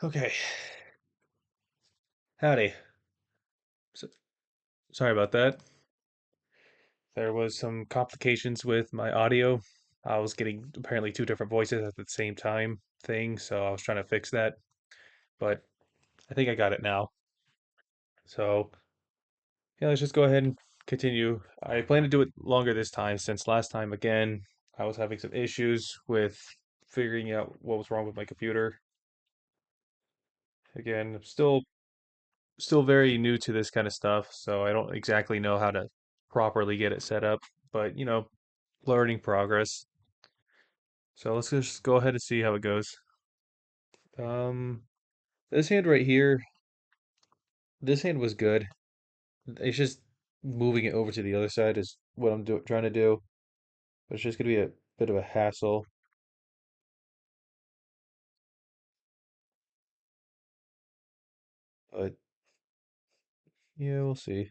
Okay, howdy. So, sorry about that. There was some complications with my audio. I was getting apparently two different voices at the same time thing, so I was trying to fix that, but I think I got it now. So, yeah, let's just go ahead and continue. I plan to do it longer this time since last time, again, I was having some issues with figuring out what was wrong with my computer. Again, I'm still very new to this kind of stuff, so I don't exactly know how to properly get it set up, but learning progress. So let's just go ahead and see how it goes. Um, this hand right here, this hand was good. It's just moving it over to the other side is what trying to do. But it's just gonna be a bit of a hassle. But yeah, we'll see.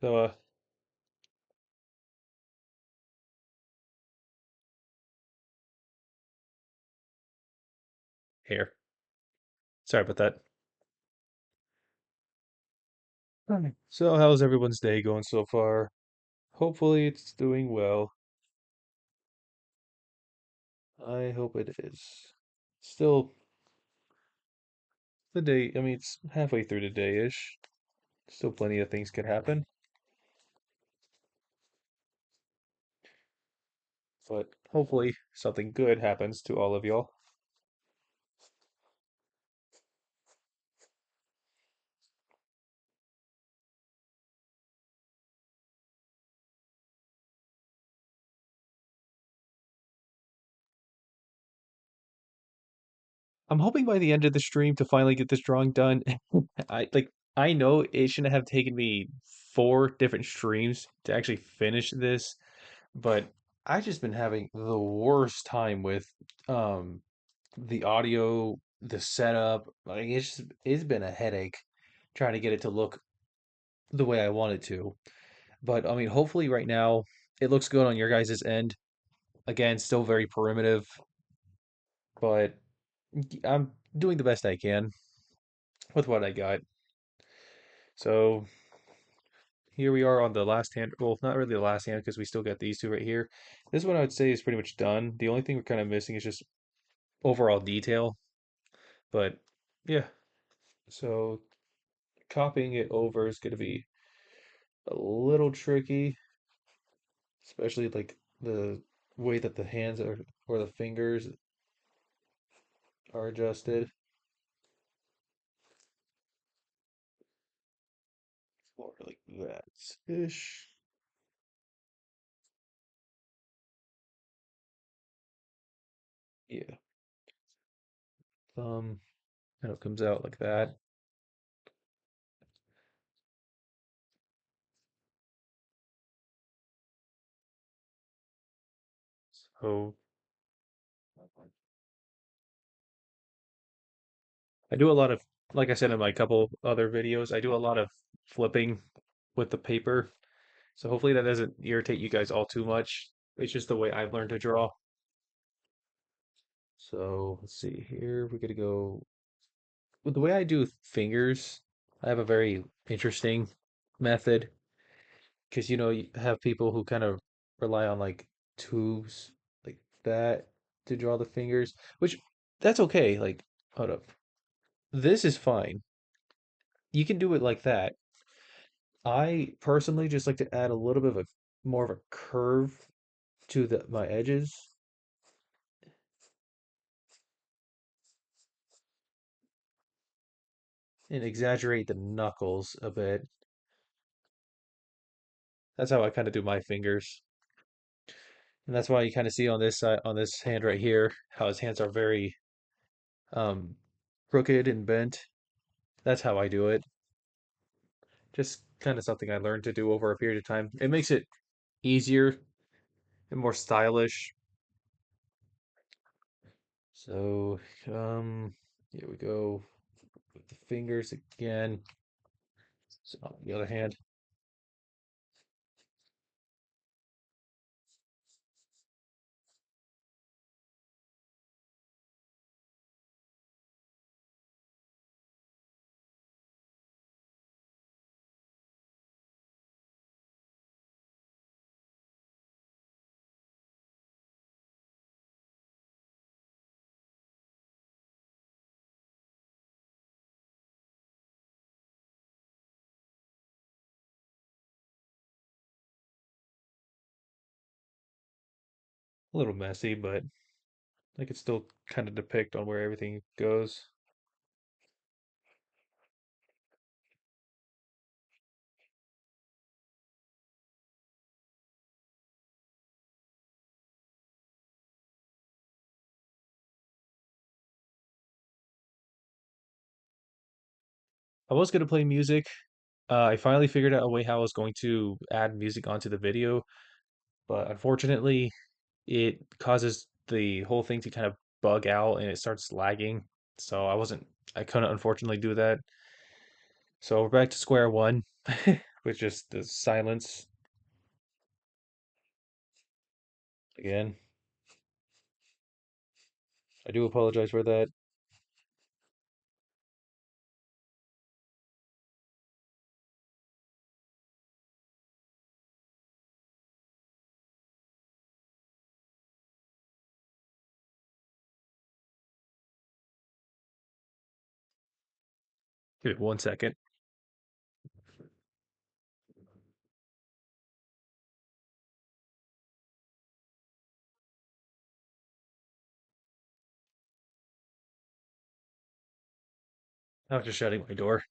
So here. Sorry about that. Alright. So how's everyone's day going so far? Hopefully it's doing well. I hope it is. Still the day, I mean it's halfway through the day-ish. Still plenty of things could happen. But hopefully something good happens to all of y'all. I'm hoping by the end of the stream to finally get this drawing done. I know it shouldn't have taken me four different streams to actually finish this, but I've just been having the worst time with um the audio, the setup. Like it's been a headache trying to get it to look the way I want it to. But I mean, hopefully right now it looks good on your guys' end. Again, still very primitive, but I'm doing the best I can with what I got. So here we are on the last hand. Well, not really the last hand because we still got these two right here. This one I would say is pretty much done. The only thing we're kind of missing is just overall detail. But yeah, so copying it over is going to be a little tricky, especially like the way that the hands are or the fingers are adjusted. Or like that ish. Yeah. Thumb kind of comes out like that. So I do a lot of, like I said in my couple other videos, I do a lot of flipping with the paper. So hopefully that doesn't irritate you guys all too much. It's just the way I've learned to draw. So let's see here. We're gonna go with the way I do fingers. I have a very interesting method because you have people who kind of rely on like tubes like that to draw the fingers, which that's okay. Like, hold up. This is fine. You can do it like that. I personally just like to add a little bit of a more of a curve to my edges and exaggerate the knuckles a bit. That's how I kind of do my fingers. And that's why you kind of see on this side, on this hand right here, how his hands are very um crooked and bent. That's how I do it. Just kind of something I learned to do over a period of time. It makes it easier and more stylish. So, here we go. with the fingers again. So on the other hand, a little messy, but I could still kind of depict on where everything goes. I was gonna play music. I finally figured out a way how I was going to add music onto the video, but unfortunately, it causes the whole thing to kind of bug out and it starts lagging. So I couldn't unfortunately do that. So we're back to square one with just the silence again. I do apologize for that. Give it 1 second. I was just shutting my door.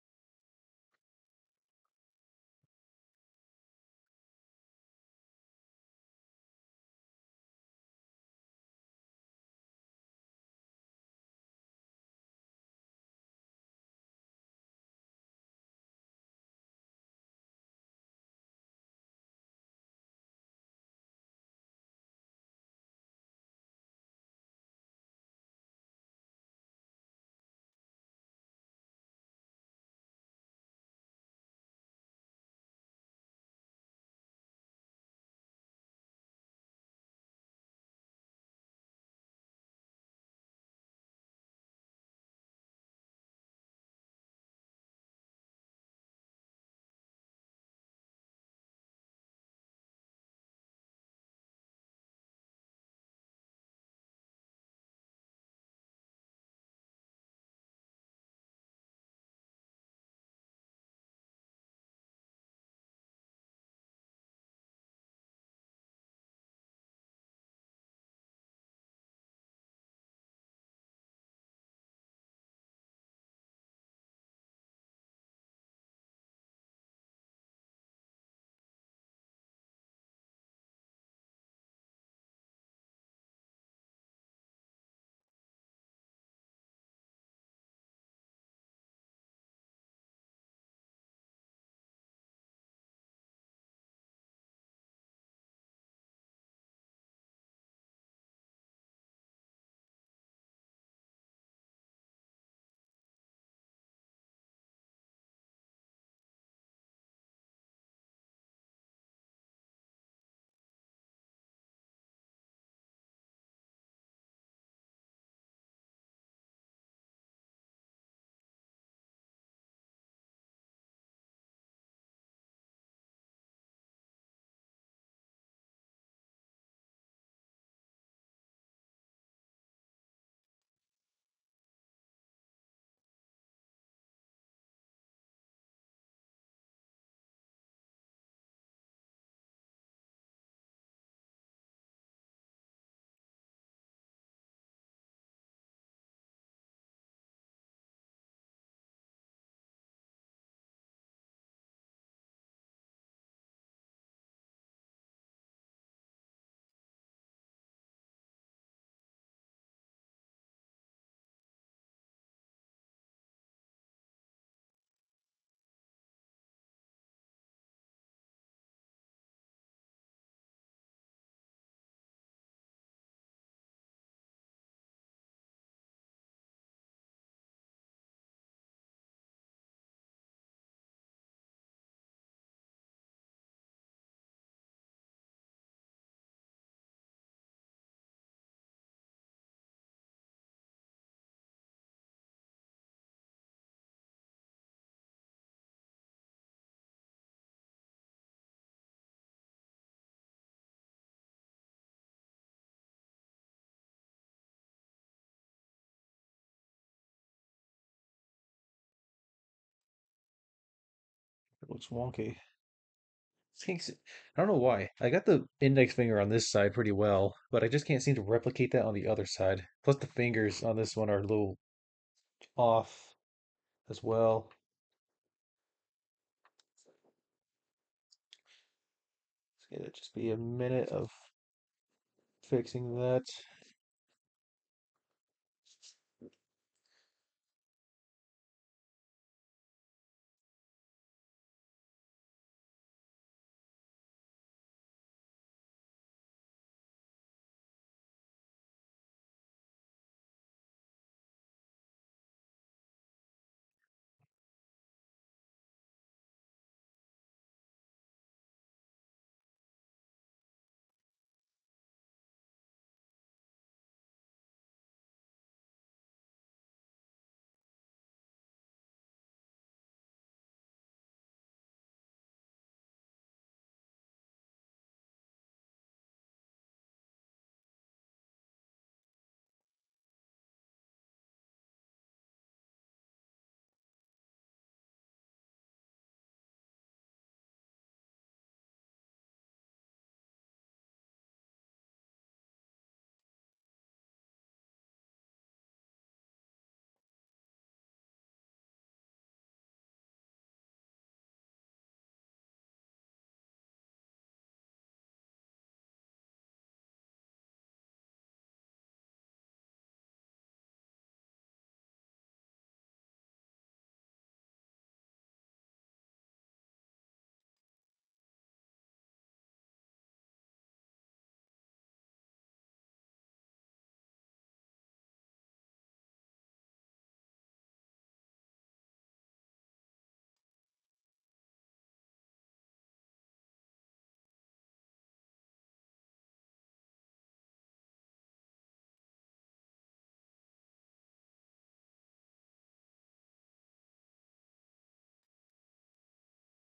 It looks wonky. I don't know why. I got the index finger on this side pretty well, but I just can't seem to replicate that on the other side. Plus the fingers on this one are a little off as well. It's gonna just be a minute of fixing that.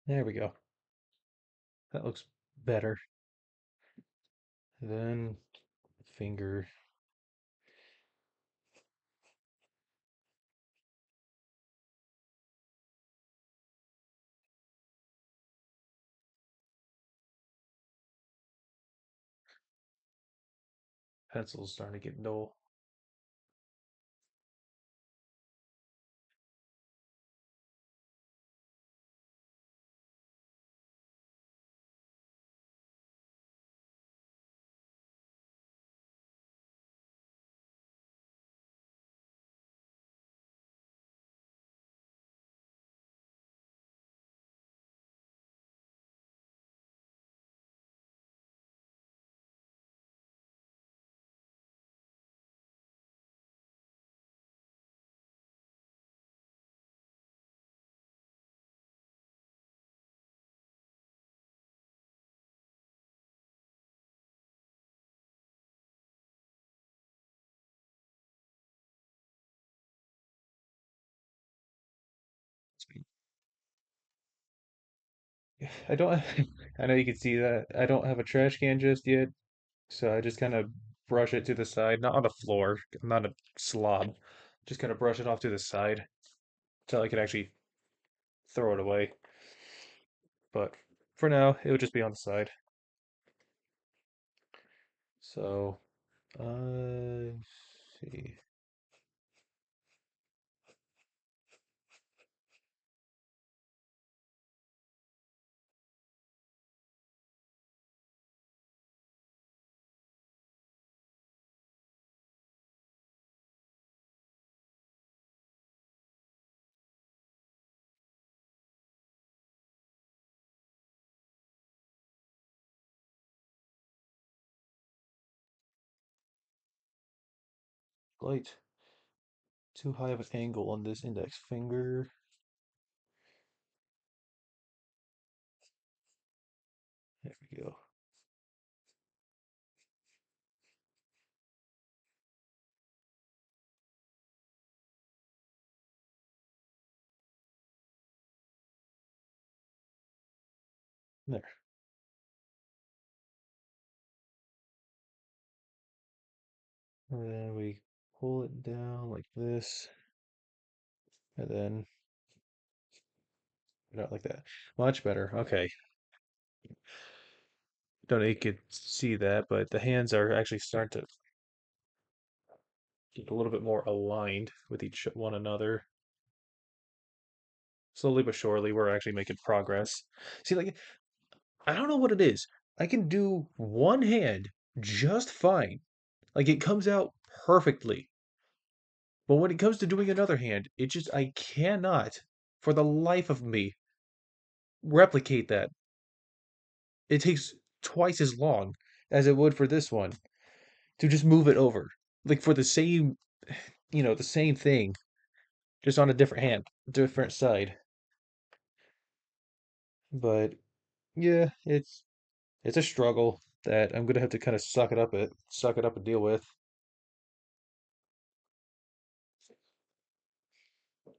There we go. That looks better. Then finger. Pencil's starting to get dull. I don't. I know you can see that. I don't have a trash can just yet, so I just kind of brush it to the side, not on the floor. I'm not a slob. Just kind of brush it off to the side until I can actually throw it away. But for now, it would just be on the side. So, see. Light. Too high of an angle on this index finger. There we go. There. And then we pull it down like this, and then Not like that. Much better. Okay. Don't know if you could see that, but the hands are actually starting to get a little bit more aligned with each one another. Slowly but surely, we're actually making progress. See, like, I don't know what it is. I can do one hand just fine. Like, it comes out perfectly. But when it comes to doing another hand, I cannot, for the life of me, replicate that. It takes twice as long as it would for this one to just move it over. Like, for the same, the same thing, just on a different hand, different side. But yeah, it's a struggle that I'm gonna have to kind of suck it up and deal with.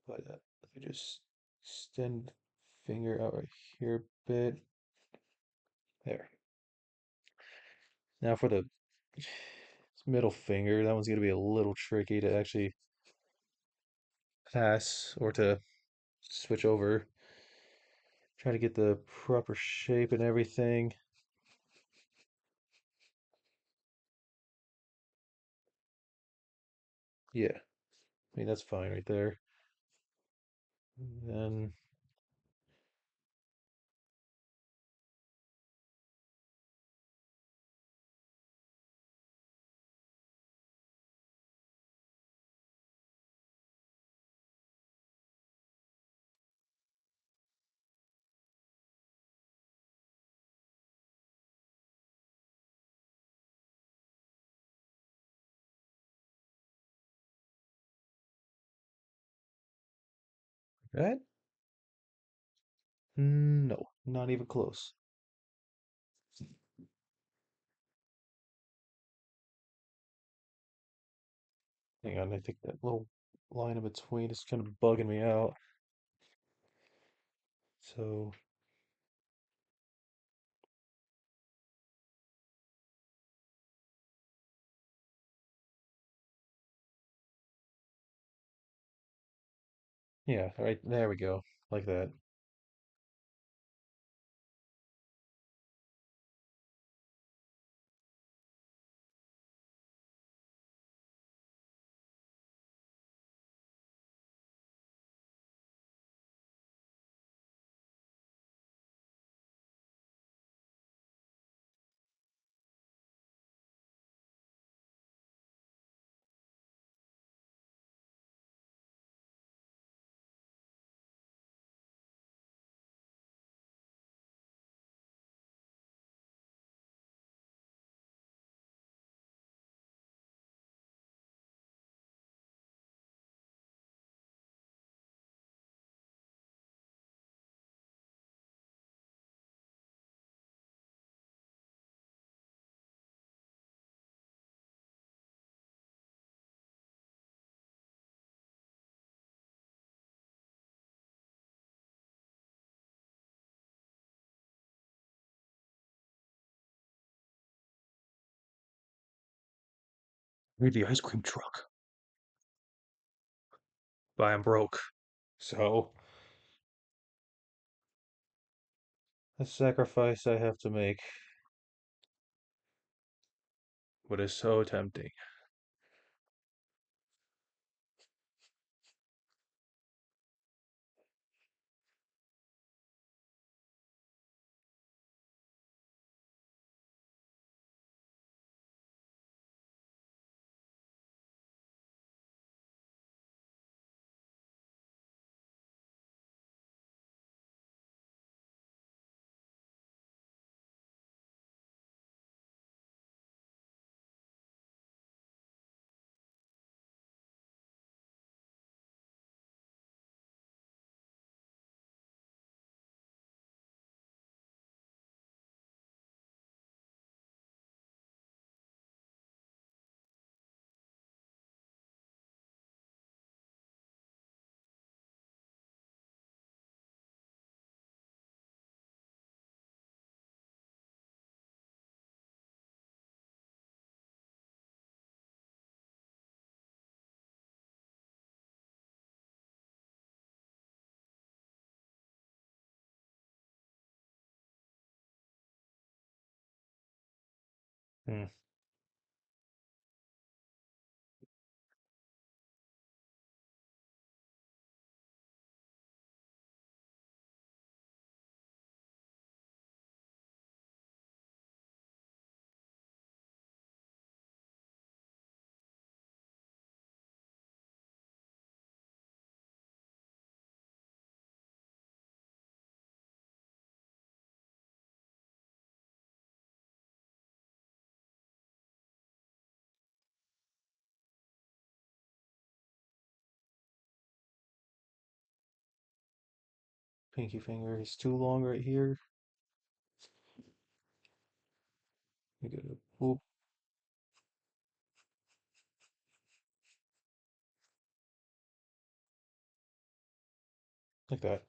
But let me just extend finger out right here a bit. There. Now for the middle finger, that one's gonna be a little tricky to actually pass or to switch over. Try to get the proper shape and everything. Yeah, I mean that's fine right there. And then that? No, not even close. Hang on, I think that little line in between is kind of bugging me out. So yeah, right there we go, like that. Read the ice cream truck, but I'm broke. So a sacrifice I have to make, but is so tempting. Hmm. Pinky finger is too long right here. We go to whoop like that.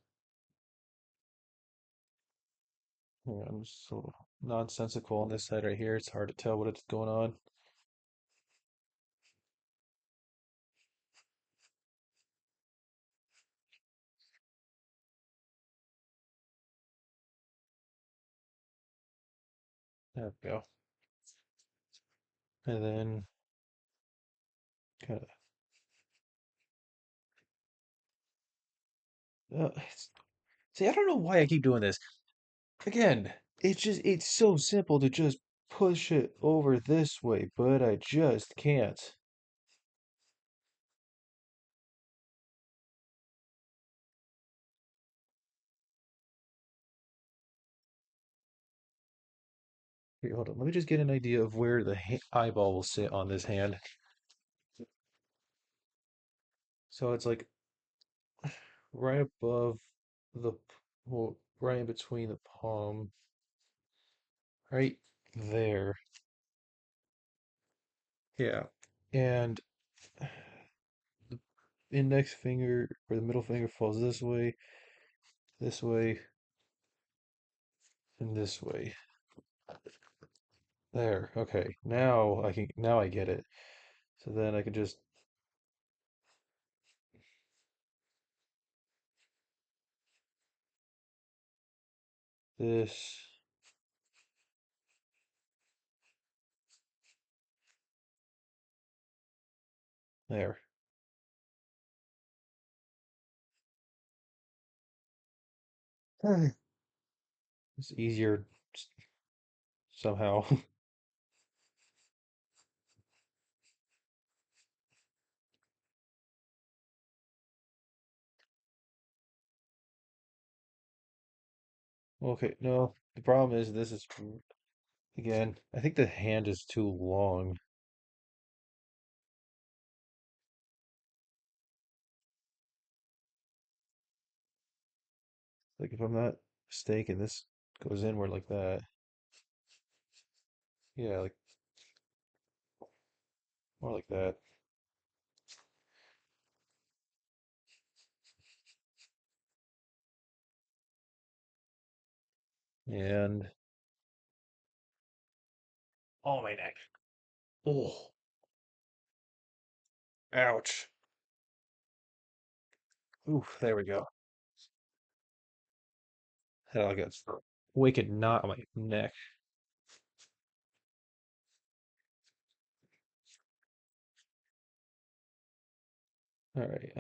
Yeah, I'm just so nonsensical on this side right here. It's hard to tell what it's going on. There we go. And then kind of. See, I don't know why I keep doing this. Again, it's so simple to just push it over this way, but I just can't. Here, hold on. Let me just get an idea of where the eyeball will sit on this hand. So it's like right above well, right in between the palm, right there. Yeah. And the index finger or the middle finger falls this way, and this way. There. Okay. Now I get it. So then I can just this there. It's easier somehow. Okay, no. The problem is this is again, I think the hand is too long. Like if I'm not mistaken, this goes inward like that. Yeah, like more like that. And oh my neck. Oh, ouch. Oof, there we go. Had like a wicked knot on my neck. All right.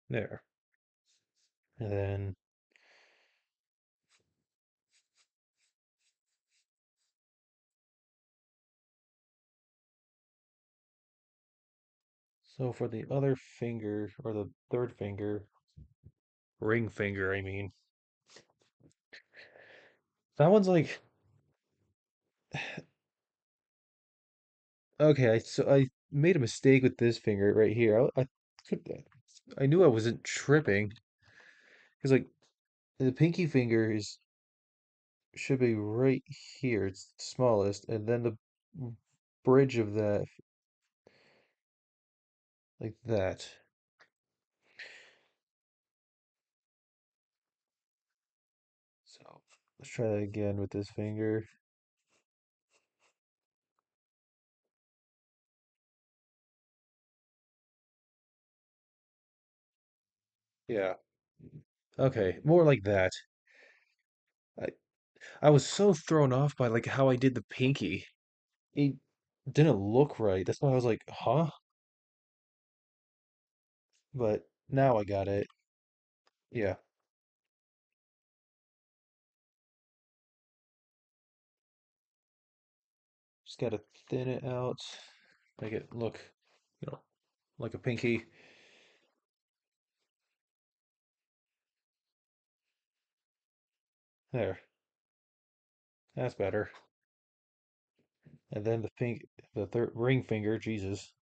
There. And then, so for the other finger, or the third finger, ring finger, I mean, that one's like, okay, I made a mistake with this finger right here. Could, I knew I wasn't tripping because like the pinky finger is should be right here. It's the smallest, and then the bridge of that like that. So let's try that again with this finger. Yeah. Okay, more like that. I I was so thrown off by like how I did the pinky. It didn't look right. That's why I was like, huh? But now I got it. Yeah. Just gotta thin it out, make it look, you know, like a pinky. There. That's better. And then the third ring finger, Jesus.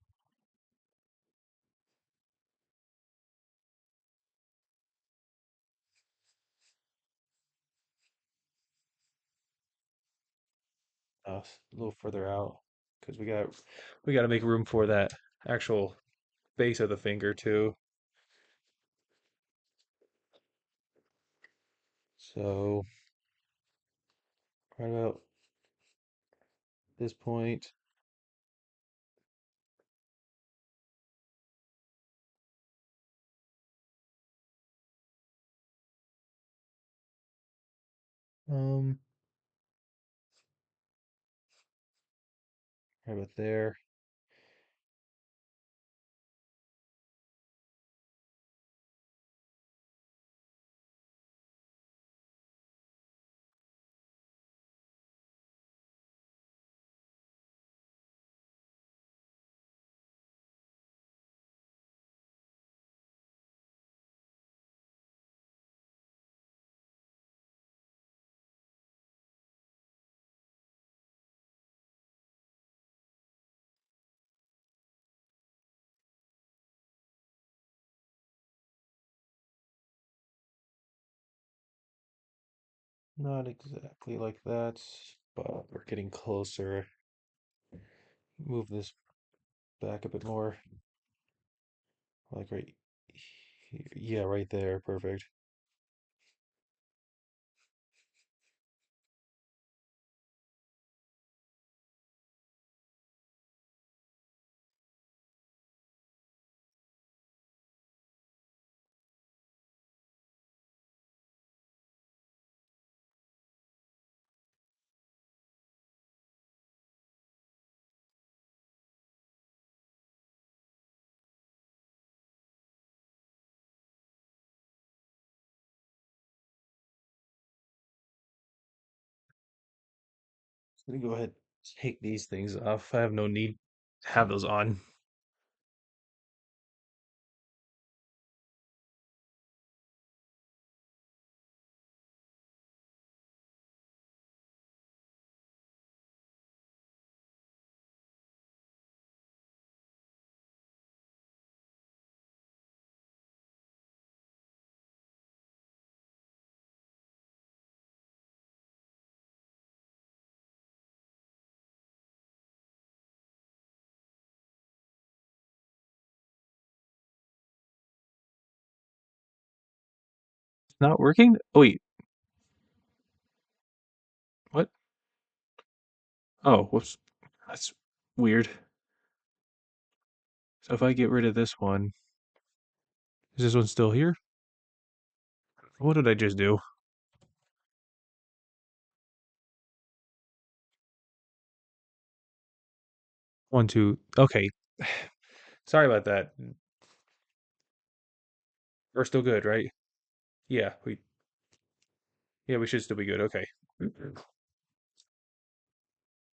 A little further out because we got to make room for that actual base of the finger too. So right about this point, um, right about there. Not exactly like that, but we're getting closer. Move this back a bit more, like right here. Yeah, right there. Perfect. Let me go ahead and take these things off. I have no need to have those on. It's not working? Oh, wait, what? Oh, whoops. That's weird. So if I get rid of this one, is this one still here? What did I just do? One, two. Okay. Sorry about that. We're still good, right? Yeah, we should still be good. Okay.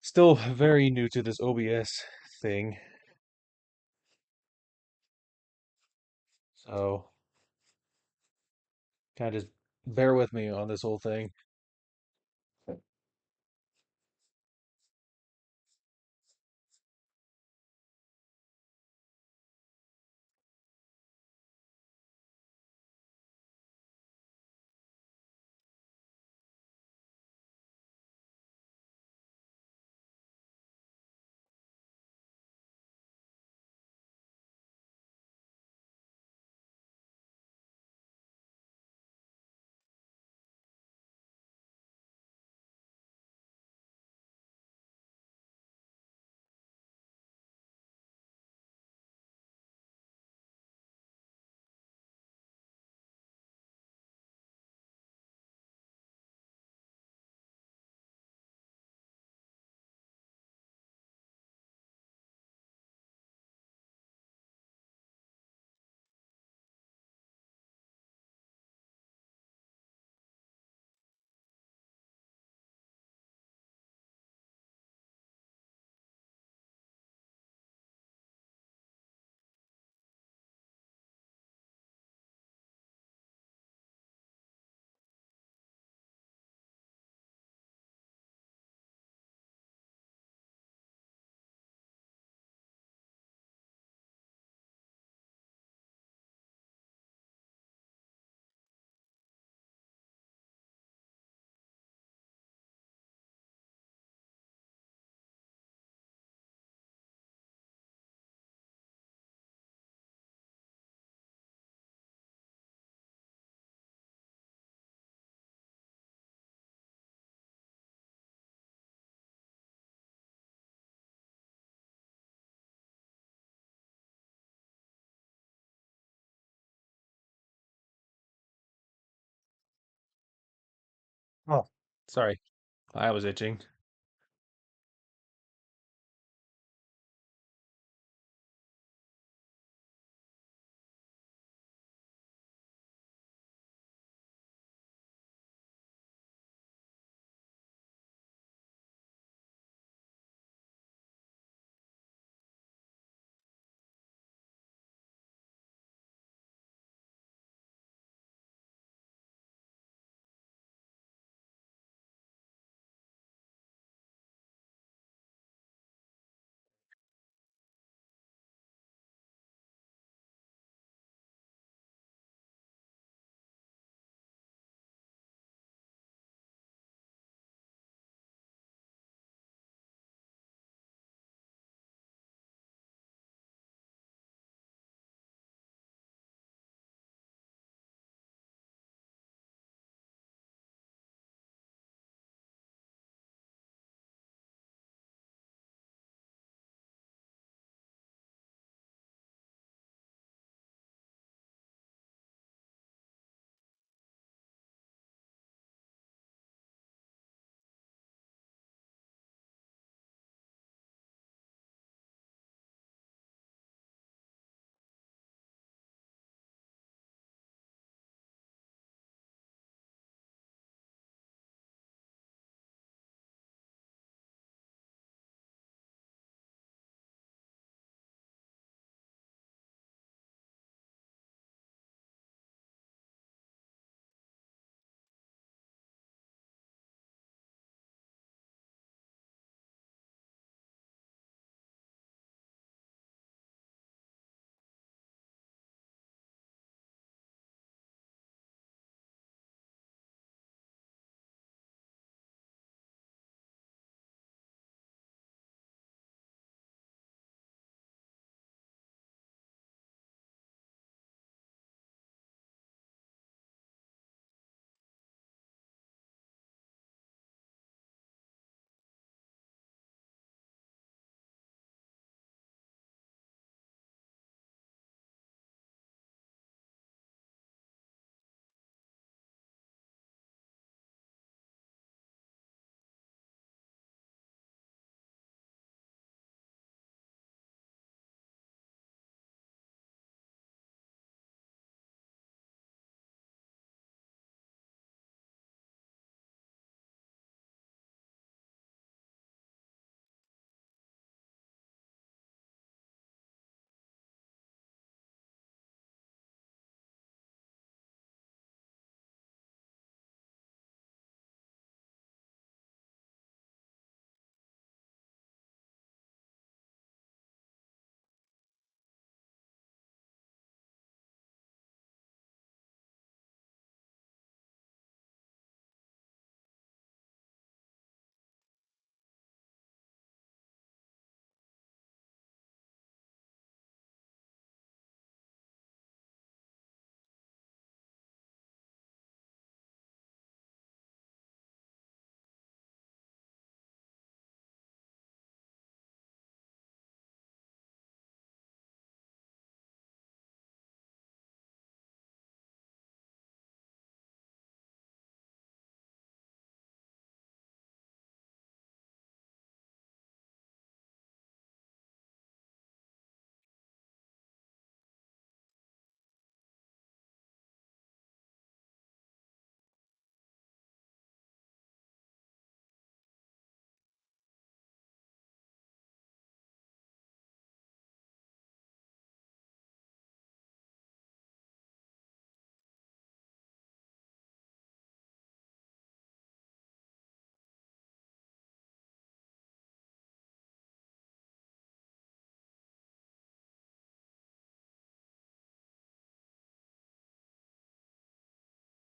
Still very new to this OBS thing, so kind of just bear with me on this whole thing. Oh, sorry. I was itching.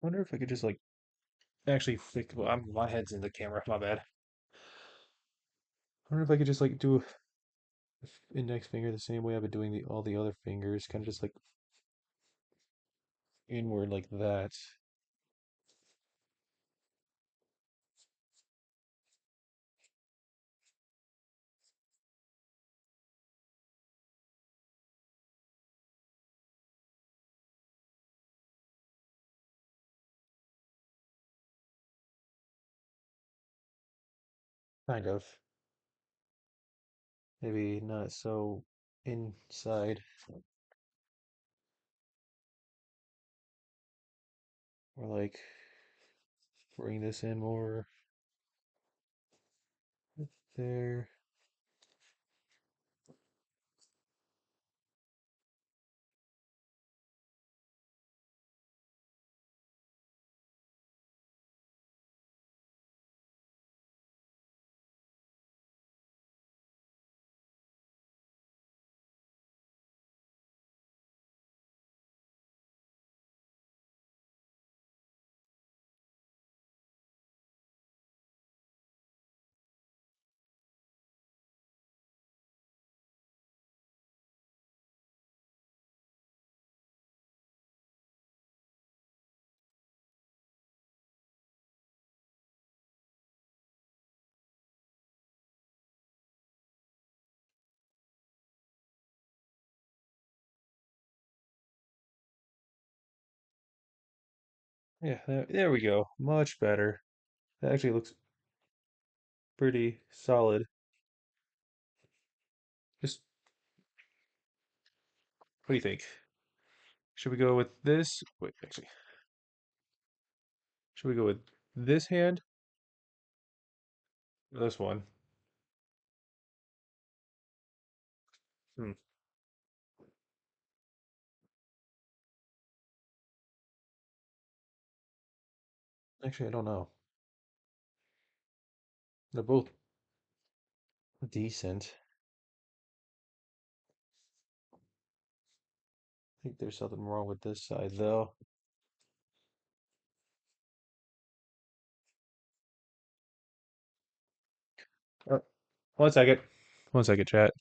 wonder if I could just like actually fix. Well, my head's in the camera. My bad. I wonder if I could just like do index finger the same way I've been doing all the other fingers, kind of just like inward like that. Kind of. Maybe not so inside. Or like bring this in more there. Yeah, there we go. Much better. That actually looks pretty solid. Just what do you think? Should we go with this? Wait, actually, should we go with this hand or this one? Hmm. Actually, I don't know. They're both decent. I think there's something wrong with this side though. Uh, One second. One second, chat.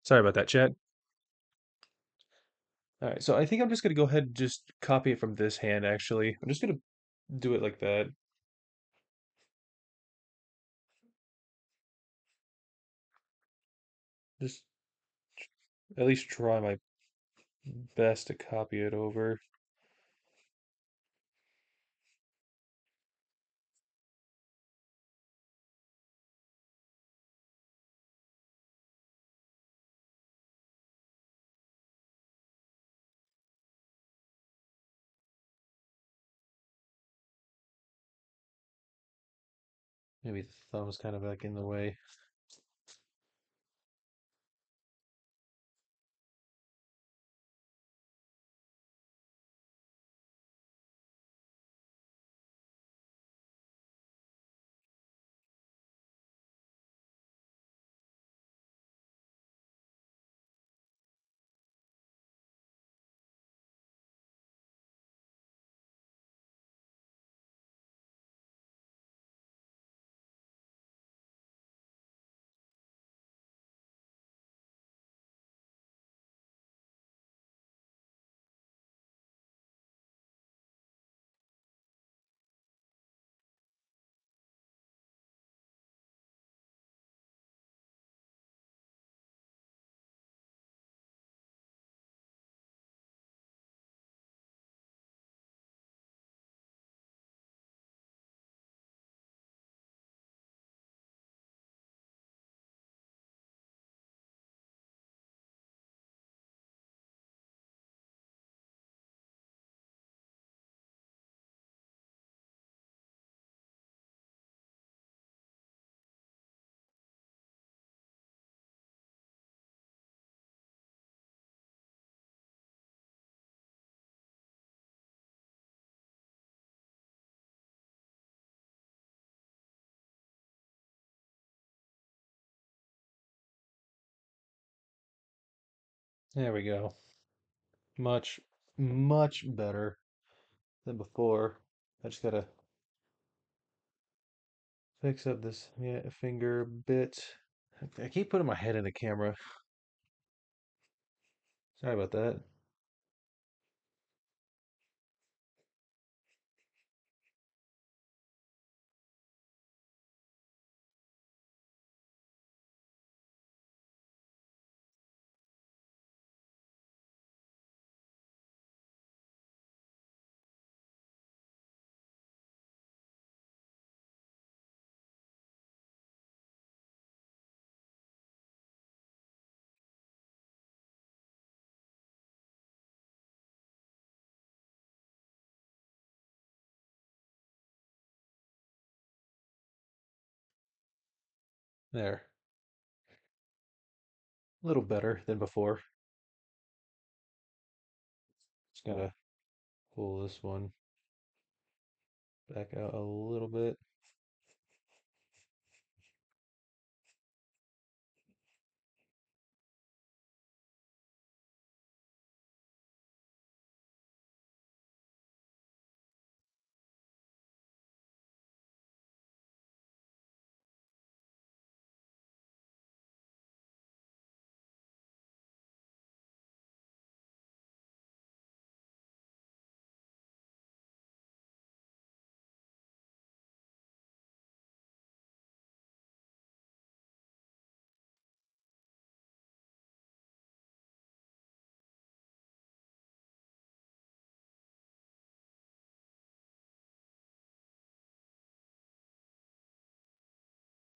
Sorry about that, chat. All right, so I think I'm just gonna go ahead and just copy it from this hand, actually. I'm just gonna do it like that. Just at least try my best to copy it over. Maybe the thumb's kind of like in the way. There we go. Much, much better than before. I just gotta fix up this, yeah, finger a bit. I keep putting my head in the camera. Sorry about that. There. A little better than before. Just gotta pull this one back out a little bit.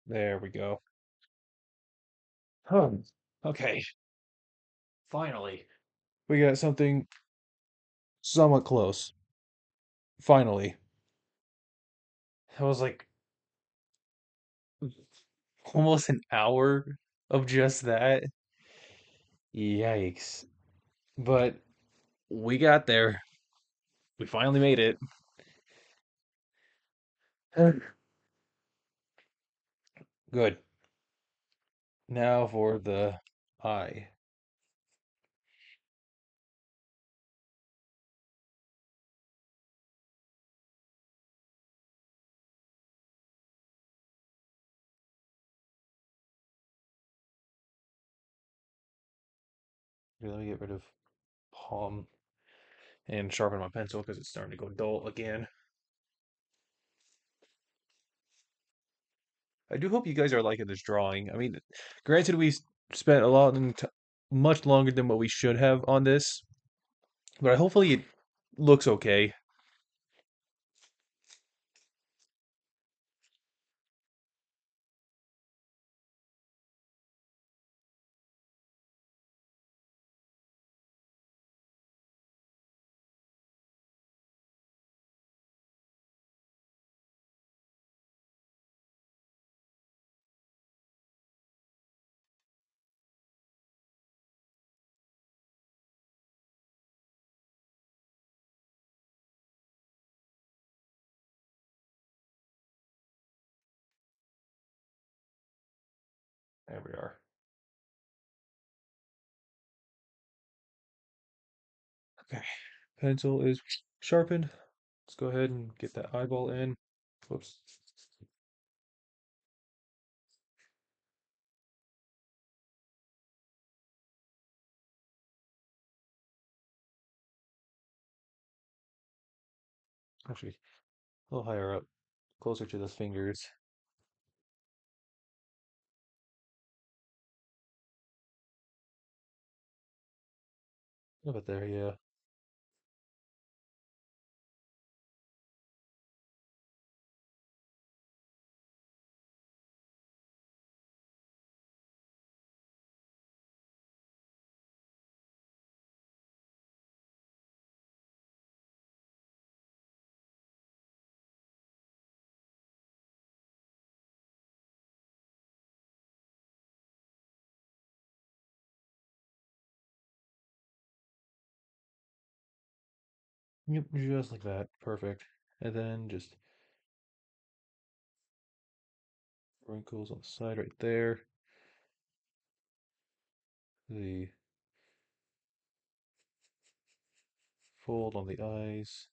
There we go. Oh, okay. Finally. We got something somewhat close. Finally. That was like almost an hour of just that. Yikes. But we got there. We finally made it. Good. Now for the eye. Okay, let me get rid of palm and sharpen my pencil because it's starting to go dull again. I do hope you guys are liking this drawing. I mean, granted, we spent a lot much longer than what we should have on this, but hopefully it looks okay. There we are. Okay, pencil is sharpened. Let's go ahead and get that eyeball in. Whoops. Actually, a little higher up, closer to the fingers. A little bit there, yeah. Yep, just like that. Perfect. And then just wrinkles on the side right there. The fold on the eyes.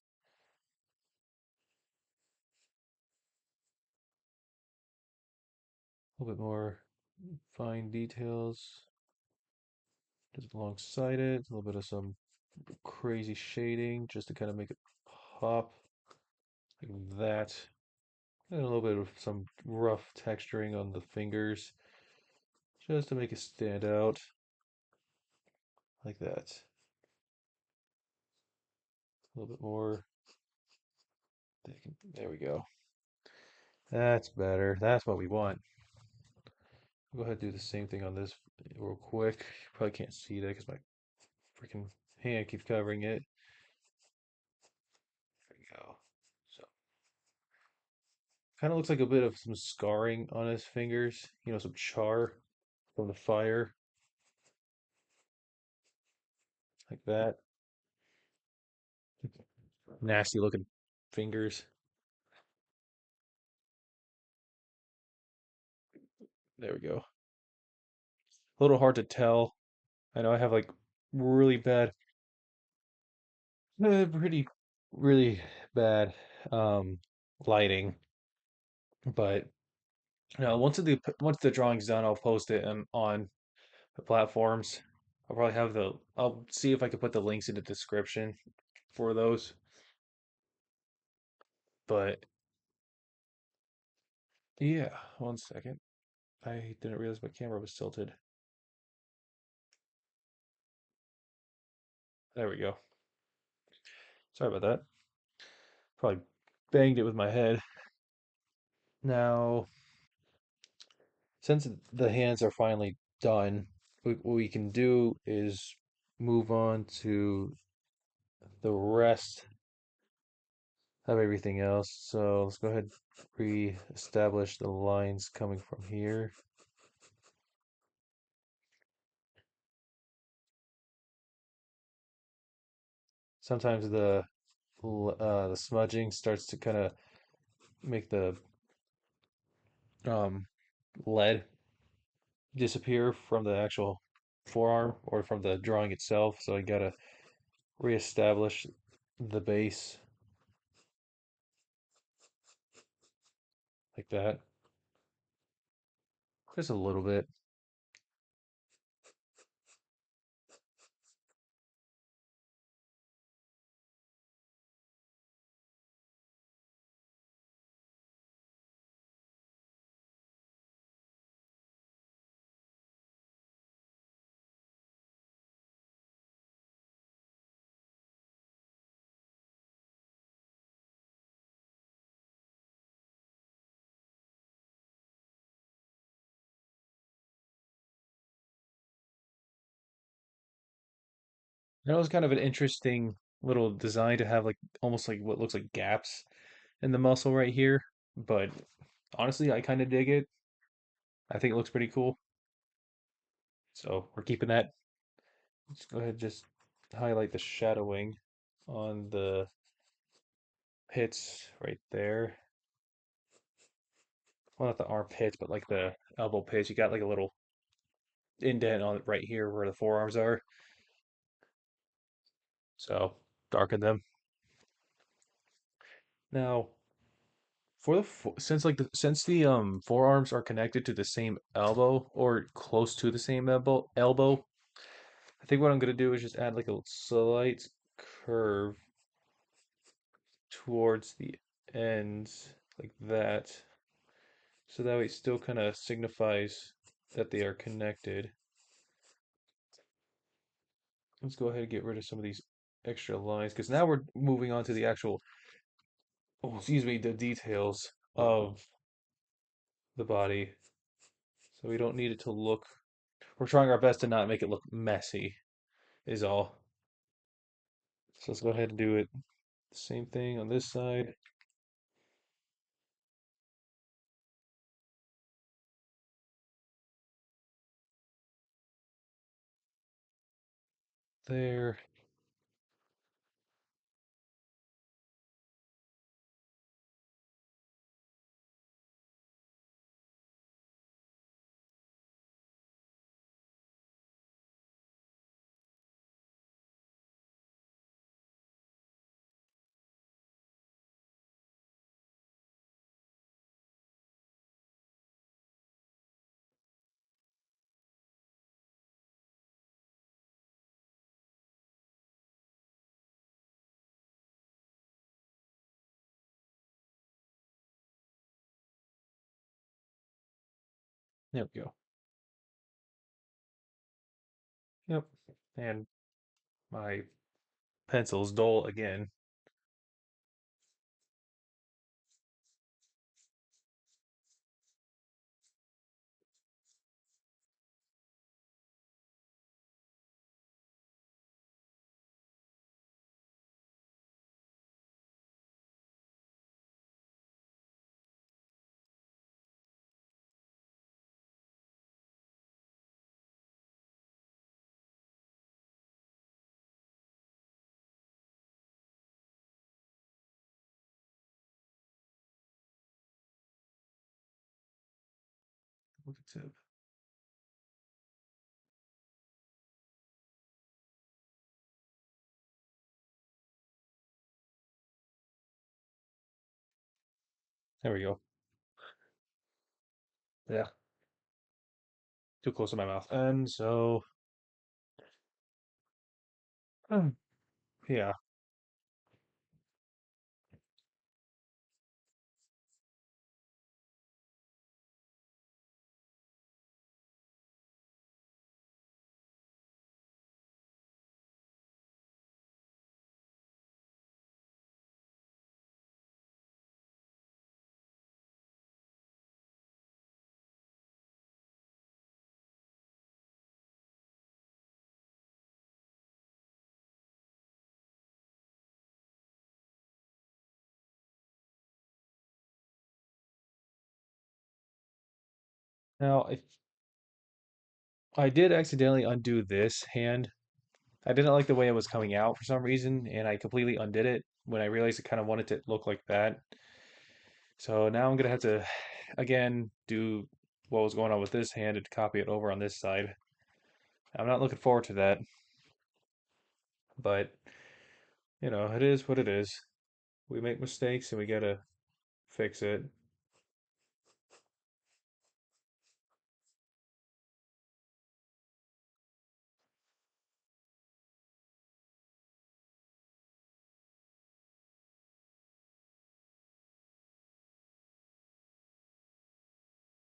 A little bit more fine details just alongside it. A little bit of some crazy shading just to kind of make it pop like that. And a little bit of some rough texturing on the fingers just to make it stand out like that. A little bit more. There we go. That's better. That's what we want. Go ahead and do the same thing on this real quick. You probably can't see that because my freaking hand keeps covering it. There we go. So, kind of looks like a bit of some scarring on his fingers. You know, some char from the fire, like that. Nasty looking fingers. There we go. A little hard to tell. I know I have like really bad, pretty, really bad um, lighting, but once the drawing's done, I'll post it on the platforms. I'll see if I can put the links in the description for those. But yeah, one second. I didn't realize my camera was tilted. There we go. Sorry about that. Probably banged it with my head. Now, since the hands are finally done, what we can do is move on to the rest of everything else. So let's go ahead and re-establish the lines coming from here. Sometimes the smudging starts to kind of make the um, lead disappear from the actual forearm or from the drawing itself. So I gotta reestablish the base like that. Just a little bit. That was kind of an interesting little design to have like almost like what looks like gaps in the muscle right here. But honestly, I kind of dig it. I think it looks pretty cool. So we're keeping that. Let's go ahead and just highlight the shadowing on the pits right there. Well, not the armpits, but like the elbow pits. You got like a little indent on it right here where the forearms are. So darken them. Now, since the forearms are connected to the same elbow or close to the same elbow, I think what I'm gonna do is just add like a slight curve towards the ends like that. So that way it still kind of signifies that they are connected. Let's go ahead and get rid of some of these extra lines because now we're moving on to the actual, oh, excuse me, the details of the body. So we don't need it to look, we're trying our best to not make it look messy, is all. So let's go ahead and do it. Same thing on this side. There. There we go. Yep. And my pencil's dull again. Look at tip. There we go. Yeah, too close to my mouth. And so, um, yeah, now I did accidentally undo this hand. I didn't like the way it was coming out for some reason, and I completely undid it when I realized it kind of wanted to look like that. So now I'm gonna have to, again, do what was going on with this hand and copy it over on this side. I'm not looking forward to that, but it is what it is. We make mistakes and we gotta fix it.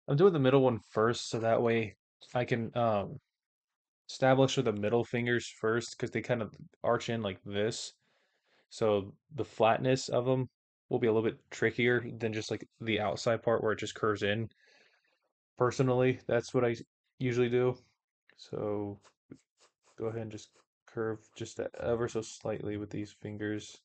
I'm doing the middle one first, so that way I can establish with the middle fingers first because they kind of arch in like this. So the flatness of them will be a little bit trickier than just like the outside part where it just curves in. Personally, that's what I usually do. So go ahead and just curve just ever so slightly with these fingers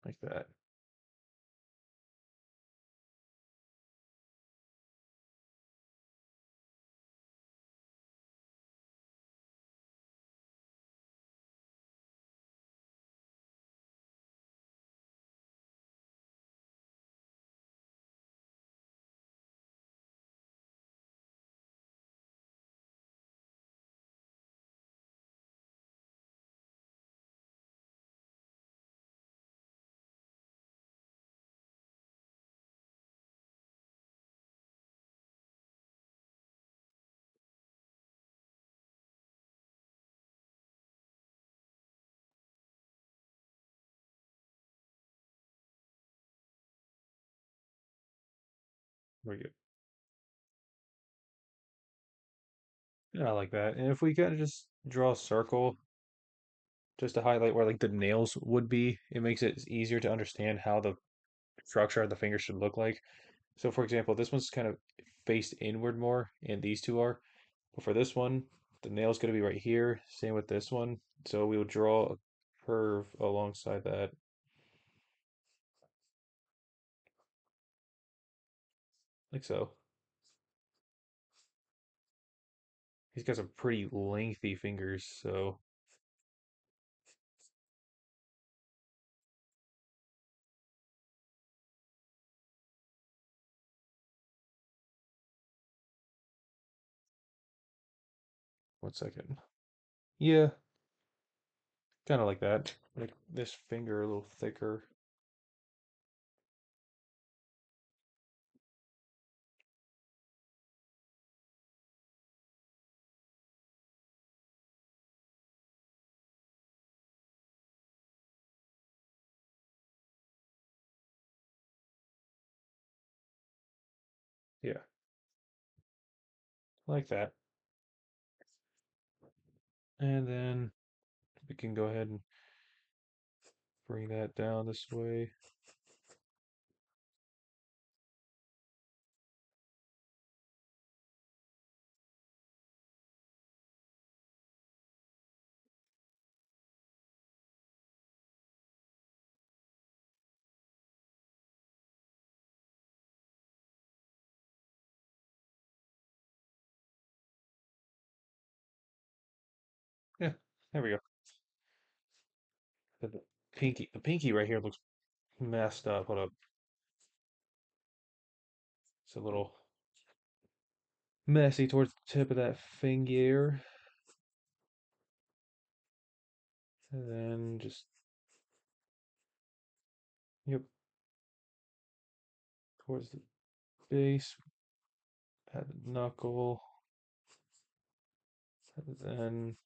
like that. There we go. Yeah, I like that. And if we kind of just draw a circle just to highlight where like the nails would be, it makes it easier to understand how the structure of the finger should look like. So for example, this one's kind of faced inward more, and these two are. But for this one, the nail's going to be right here. Same with this one. So we will draw a curve alongside that, like so. He's got some pretty lengthy fingers, so 1 second. Yeah, kind of like that. Like this finger a little thicker. Yeah, like that. And then we can go ahead and bring that down this way. Yeah, there we go. The pinky right here looks messed up. Hold up. It's a little messy towards the tip of that finger. And then just, yep, towards the base, at the knuckle, and then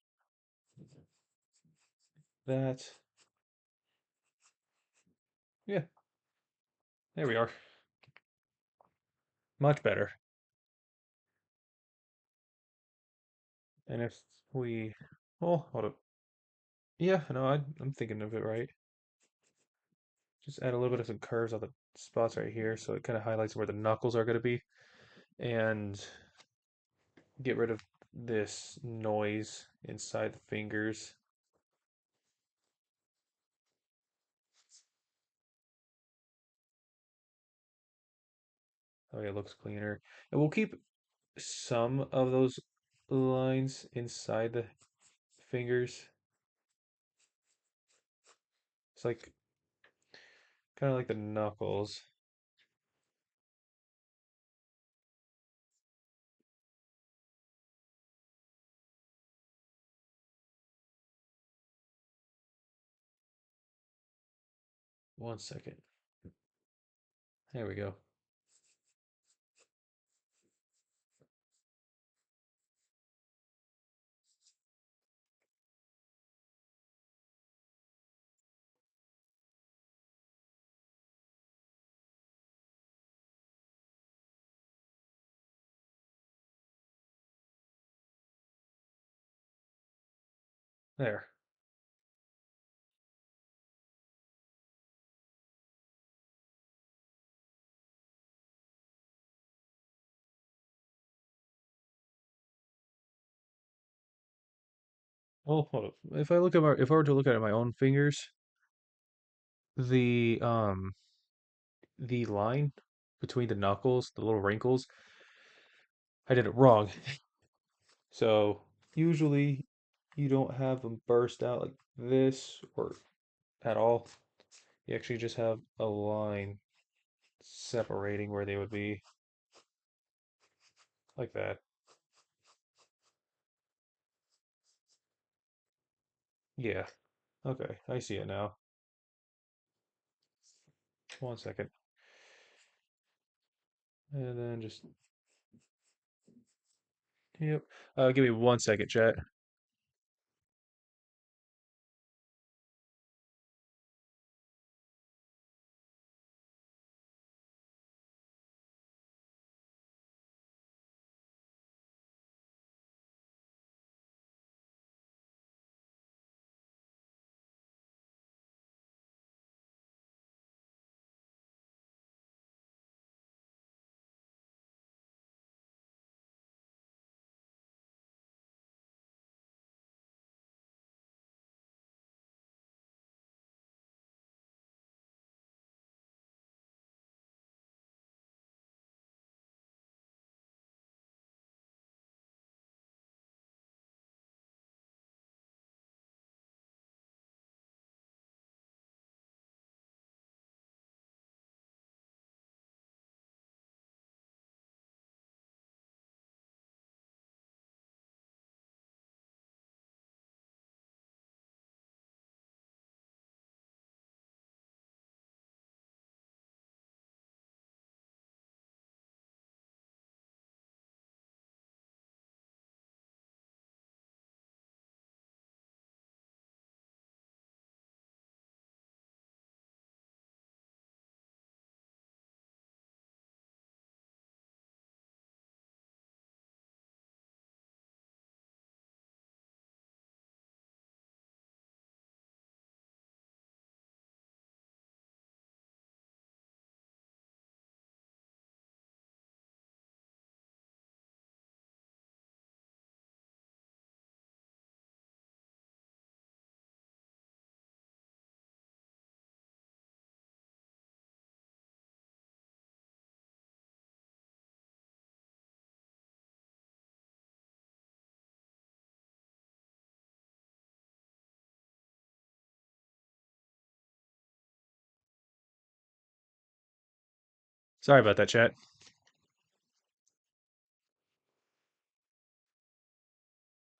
that. Yeah, there we are. Much better. And if we, oh, hold up. Yeah, no, I'm thinking of it right. Just add a little bit of some curves on the spots right here so it kind of highlights where the knuckles are going to be. And get rid of this noise inside the fingers. Oh yeah, it looks cleaner. And we'll keep some of those lines inside the fingers. It's like kind of like the knuckles. 1 second. There we go. There. Oh, hold up. If I were to look at my own fingers, the um the line between the knuckles, the little wrinkles, I did it wrong. So usually you don't have them burst out like this or at all. You actually just have a line separating where they would be like that. Yeah. Okay, I see it now. 1 second. And then just, yep. Give me 1 second, chat. Sorry about that, chat.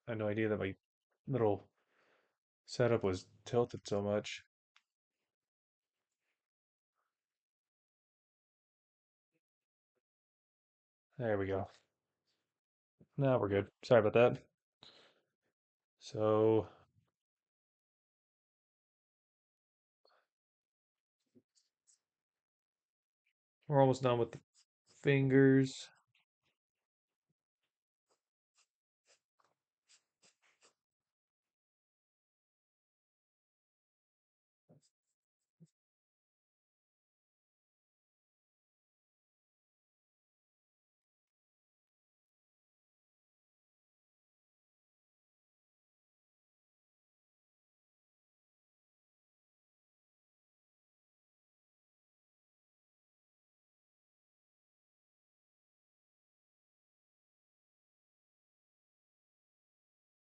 I had no idea that my little setup was tilted so much. There we go. Now we're good. Sorry about that. So we're almost done with the fingers.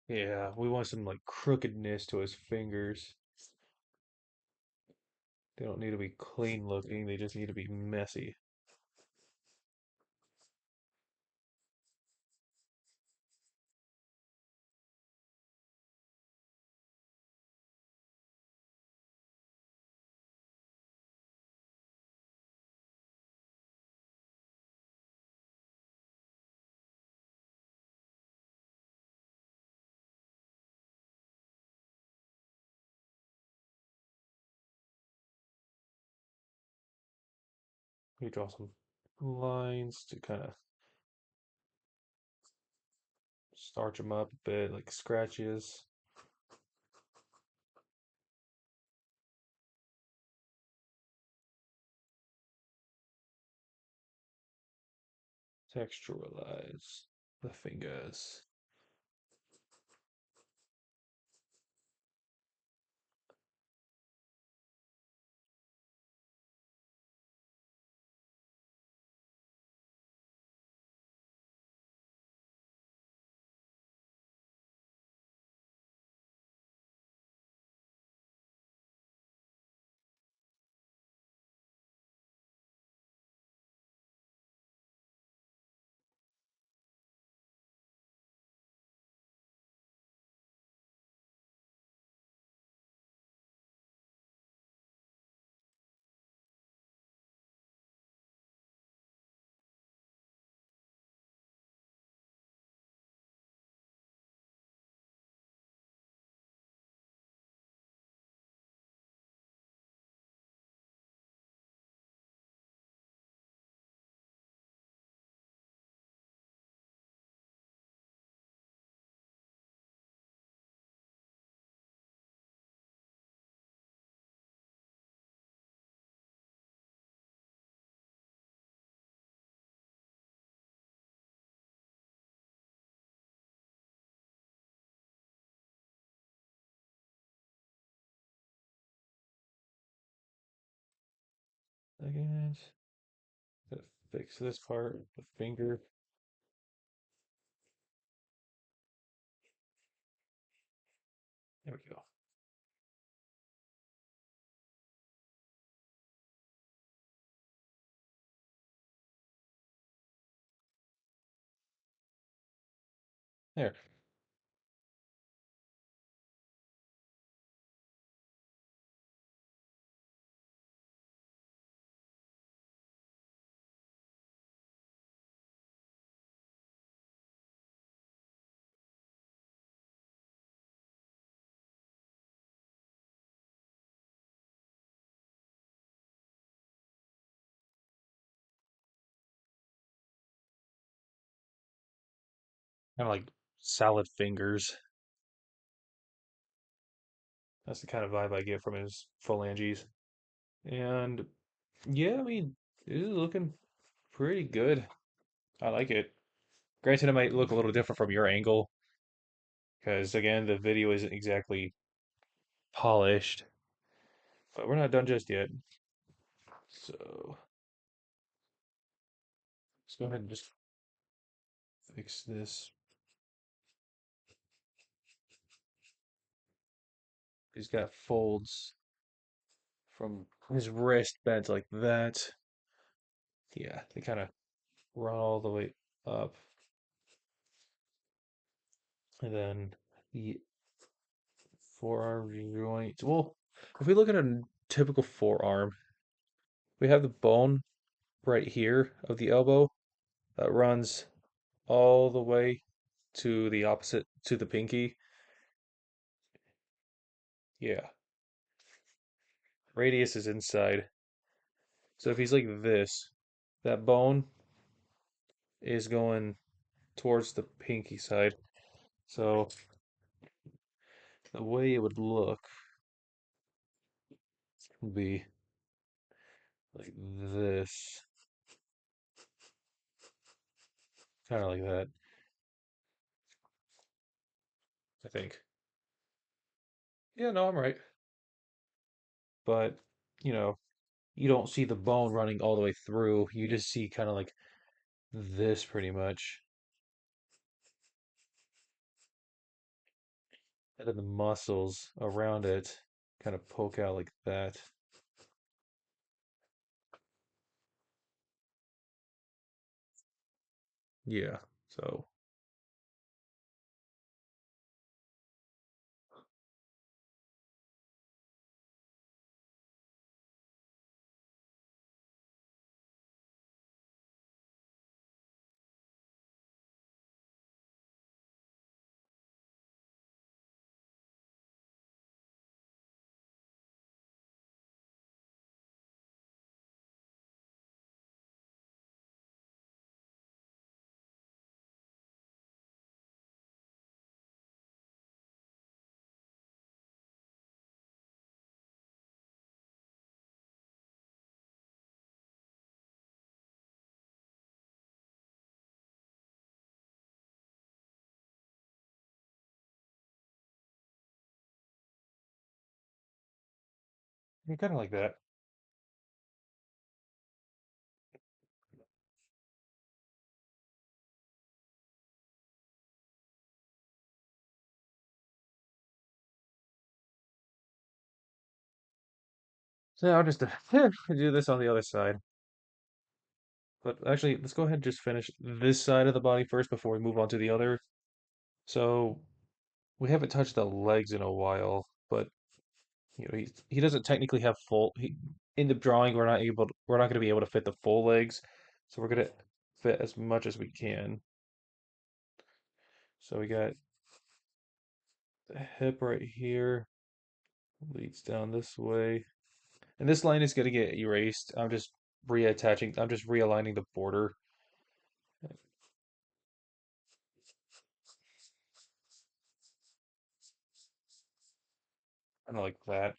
Yeah, we want some like crookedness to his fingers. They don't need to be clean looking, they just need to be messy. We draw some lines to kind of starch them up a bit, like scratches. Texturalize the fingers. Second, gotta fix this part, the finger. There we go. There. Kind of like salad fingers. That's the kind of vibe I get from his phalanges. And yeah, I mean, it is looking pretty good. I like it. Granted, it might look a little different from your angle, because again, the video isn't exactly polished, but we're not done just yet. So let's go ahead and just fix this. He's got folds from his wrist bent like that. Yeah, they kind of run all the way up, and then the forearm joint. Well, if we look at a typical forearm, we have the bone right here of the elbow that runs all the way to the opposite to the pinky. Yeah, radius is inside. So if he's like this, that bone is going towards the pinky side. So the way it would look would be like this, kind of like that, I think. Yeah, no, I'm right. But, you know, you don't see the bone running all the way through. You just see kind of like this pretty much. And then the muscles around it kind of poke out like that. Yeah. So, yeah, kind of like that. So I'll just do this on the other side. But actually, let's go ahead and just finish this side of the body first before we move on to the other. So we haven't touched the legs in a while, but he doesn't technically have in the drawing we're not going to be able to fit the full legs, so we're going to fit as much as we can. So we got the hip right here, leads down this way. And this line is going to get erased. I'm just realigning the border. Kind of like that.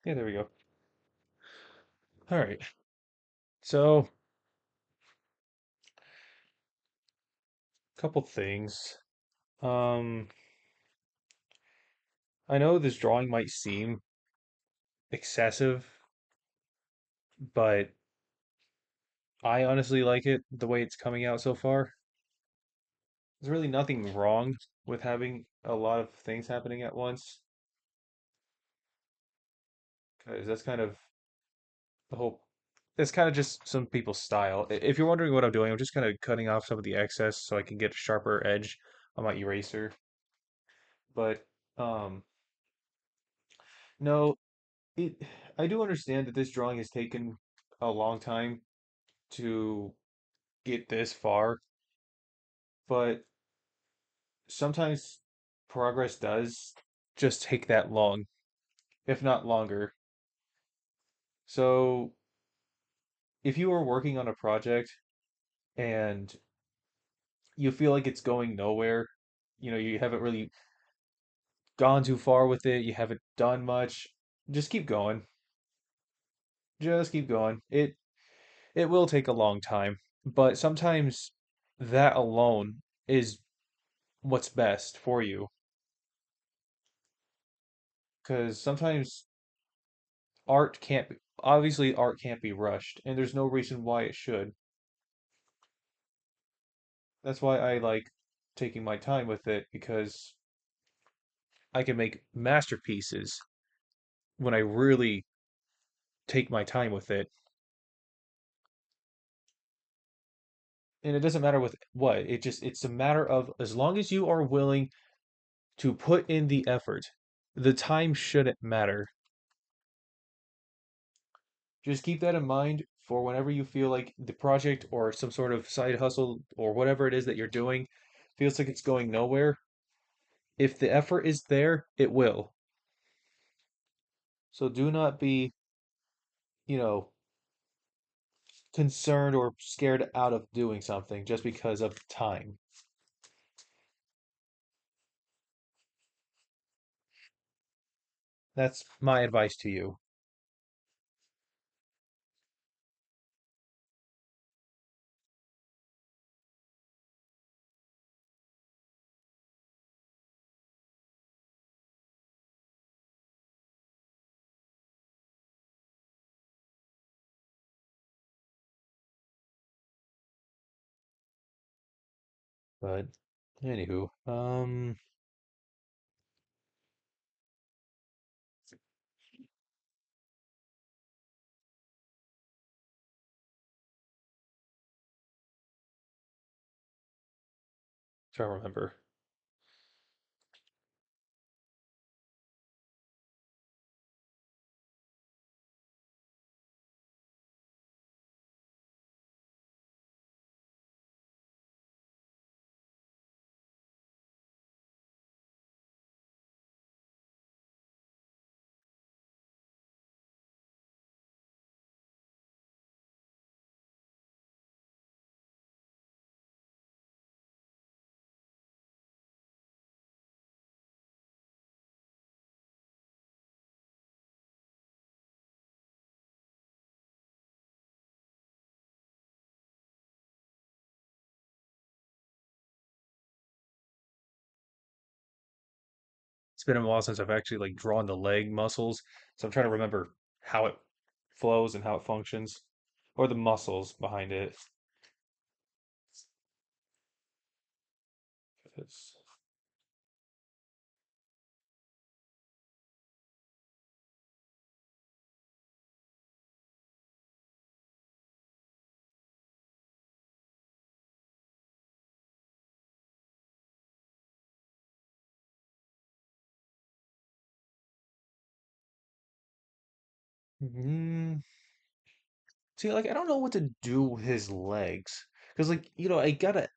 Yeah, there we go. All right. So, couple things. Um, I know this drawing might seem excessive, but I honestly like it the way it's coming out so far. There's really nothing wrong with having a lot of things happening at once, because the whole, that's kind of just some people's style. If you're wondering what I'm doing, I'm just kind of cutting off some of the excess so I can get a sharper edge on my eraser. But um, no, it, I do understand that this drawing has taken a long time to get this far, but sometimes progress does just take that long, if not longer. So if you are working on a project and you feel like it's going nowhere. You haven't really gone too far with it, you haven't done much, just keep going. Just keep going. It will take a long time, but sometimes that alone is what's best for you. Because sometimes obviously art can't be rushed, and there's no reason why it should. That's why I like taking my time with it because I can make masterpieces when I really take my time with it. And it doesn't matter with what, it's a matter of as long as you are willing to put in the effort, the time shouldn't matter. Just keep that in mind for whenever you feel like the project or some sort of side hustle or whatever it is that you're doing feels like it's going nowhere. If the effort is there, it will. So do not be, you know, concerned or scared out of doing something just because of time. That's my advice to you. But anywho, try to remember. It's been a while since I've actually like drawn the leg muscles, so I'm trying to remember how it flows and how it functions, or the muscles behind it. 'Cause- Mm, see, like I don't know what to do with his legs, because like I gotta,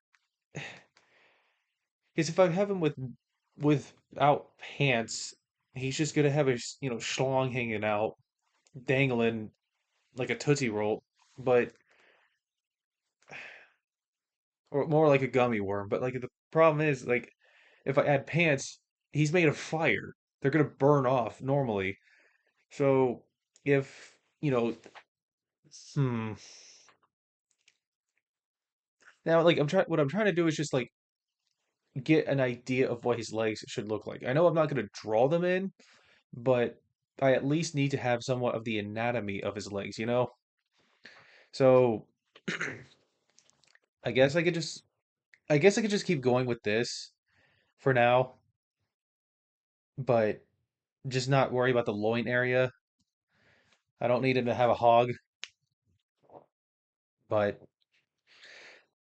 because if I have him without pants, he's just gonna have his schlong hanging out, dangling like a Tootsie Roll, but or more like a gummy worm. But like the problem is like if I add pants, he's made of fire. They're gonna burn off normally. So if hmm. Now like what I'm trying to do is just like get an idea of what his legs should look like. I know I'm not gonna draw them in, but I at least need to have somewhat of the anatomy of his legs, you know? So I guess I could just keep going with this for now, but just not worry about the loin area. I don't need him to have a hog, but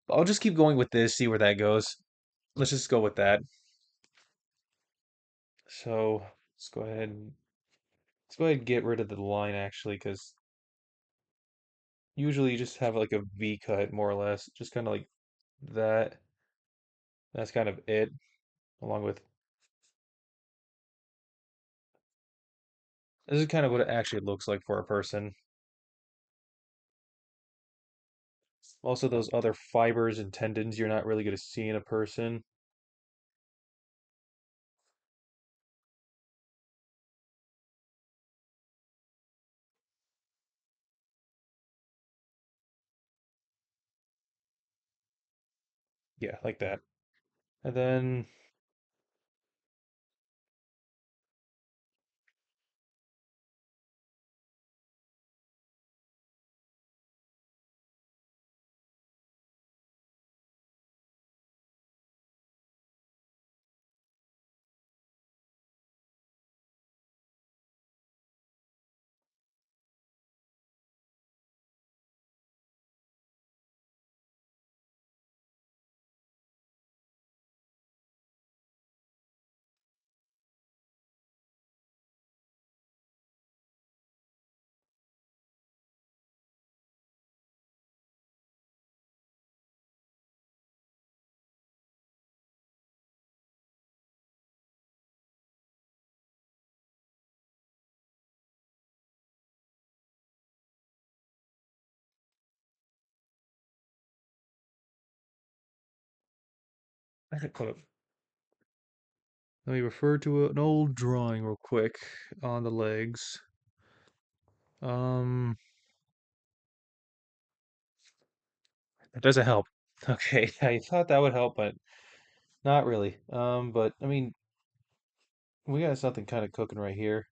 I'll just keep going with this, see where that goes. Let's just go with that. So let's go ahead and get rid of the line actually, because usually you just have like a V cut more or less, just kind of like that. That's kind of it, along with this is kind of what it actually looks like for a person. Also, those other fibers and tendons you're not really going to see in a person. Yeah, like that. And then hold up. Let me refer to an old drawing real quick on the legs. Um, it doesn't help. Okay, I thought that would help, but not really. But I mean, we got something kind of cooking right here.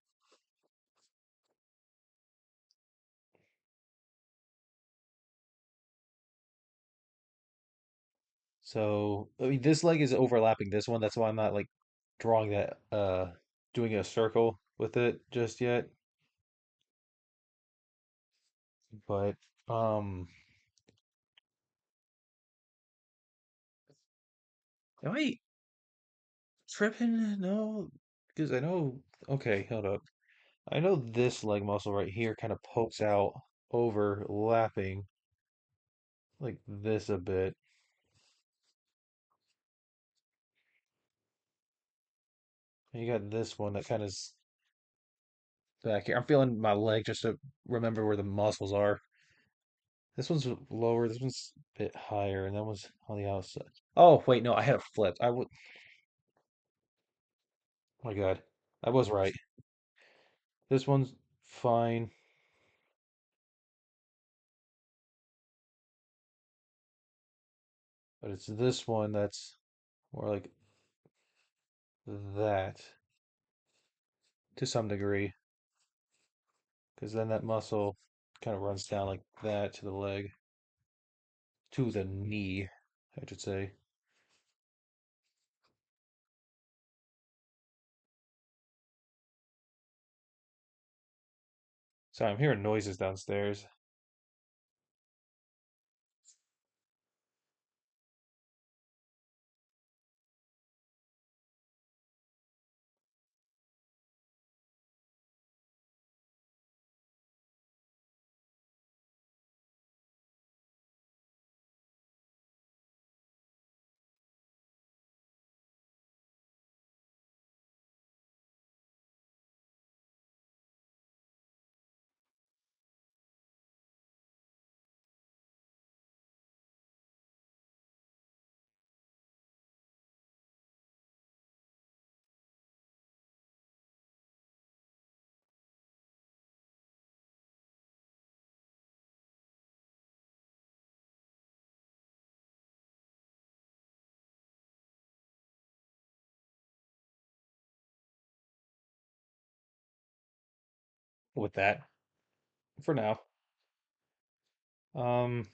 So, I mean, this leg is overlapping this one. That's why I'm not like drawing that, doing a circle with it just yet. But, um, am I tripping? No, because I know. Okay, hold up. I know this leg muscle right here kind of pokes out, overlapping like this a bit. And you got this one that kind of back here. I'm feeling my leg just to remember where the muscles are. This one's lower, this one's a bit higher, and that one's on the outside. Oh, wait, no, I had it flipped. Oh my God, I was right. This one's fine, but it's this one that's more like that to some degree, because then that muscle kind of runs down like that to the leg, to the knee, I should say. So I'm hearing noises downstairs. With that, for now. Um,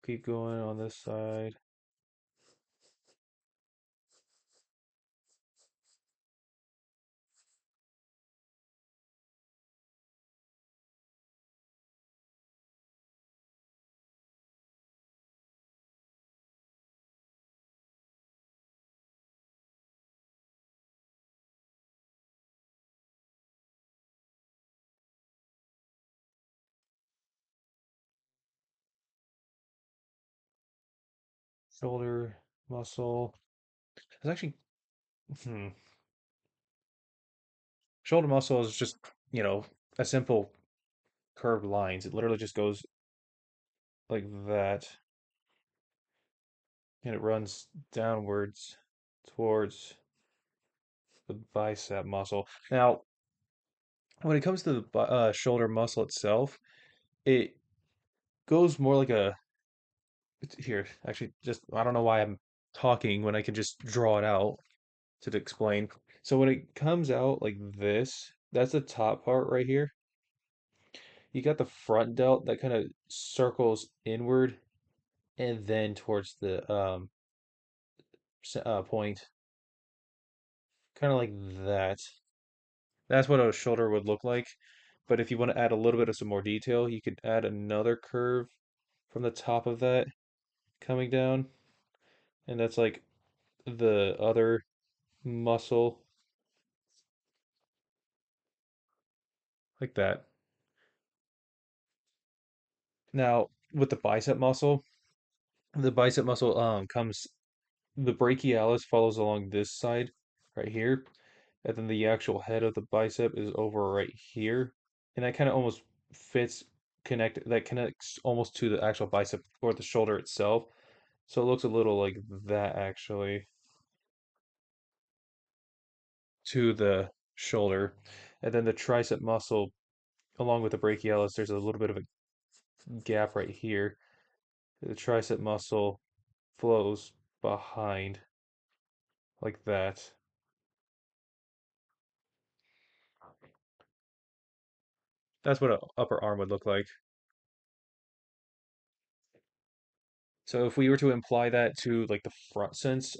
keep going on this side. Shoulder muscle. It's actually, hmm. Shoulder muscle is just, you know, a simple curved lines. It literally just goes like that, and it runs downwards towards the bicep muscle. Now, when it comes to the shoulder muscle itself, it goes more like a here. Actually, just I don't know why I'm talking when I can just draw it out to explain. So when it comes out like this, that's the top part right here. You got the front delt that kind of circles inward and then towards the point, kind of like that. That's what a shoulder would look like. But if you want to add a little bit of some more detail, you could add another curve from the top of that coming down, and that's like the other muscle, like that. Now, with the bicep muscle comes the brachialis follows along this side right here, and then the actual head of the bicep is over right here, and that kind of almost fits that connects almost to the actual bicep or the shoulder itself. So it looks a little like that actually to the shoulder. And then the tricep muscle, along with the brachialis, there's a little bit of a gap right here. The tricep muscle flows behind like that. That's what an upper arm would look like. So if we were to imply that to like the front sense,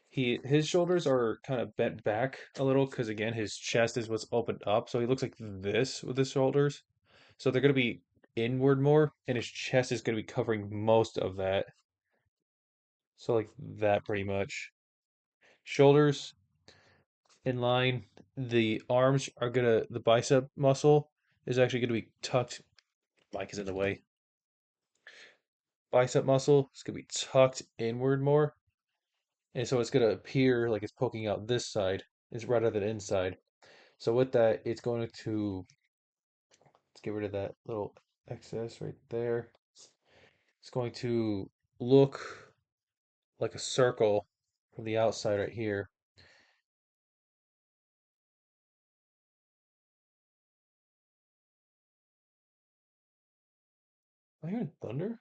his shoulders are kind of bent back a little because again his chest is what's opened up, so he looks like this with his shoulders. So they're gonna be inward more, and his chest is gonna be covering most of that. So like that pretty much. Shoulders in line. The arms are the bicep muscle is actually gonna be tucked. Mike is in the way. Bicep muscle is gonna be tucked inward more, and so it's gonna appear like it's poking out this side is rather than inside. So with that, it's going to let's get rid of that little excess right there. It's going to look like a circle from the outside right here. Am I hearing thunder?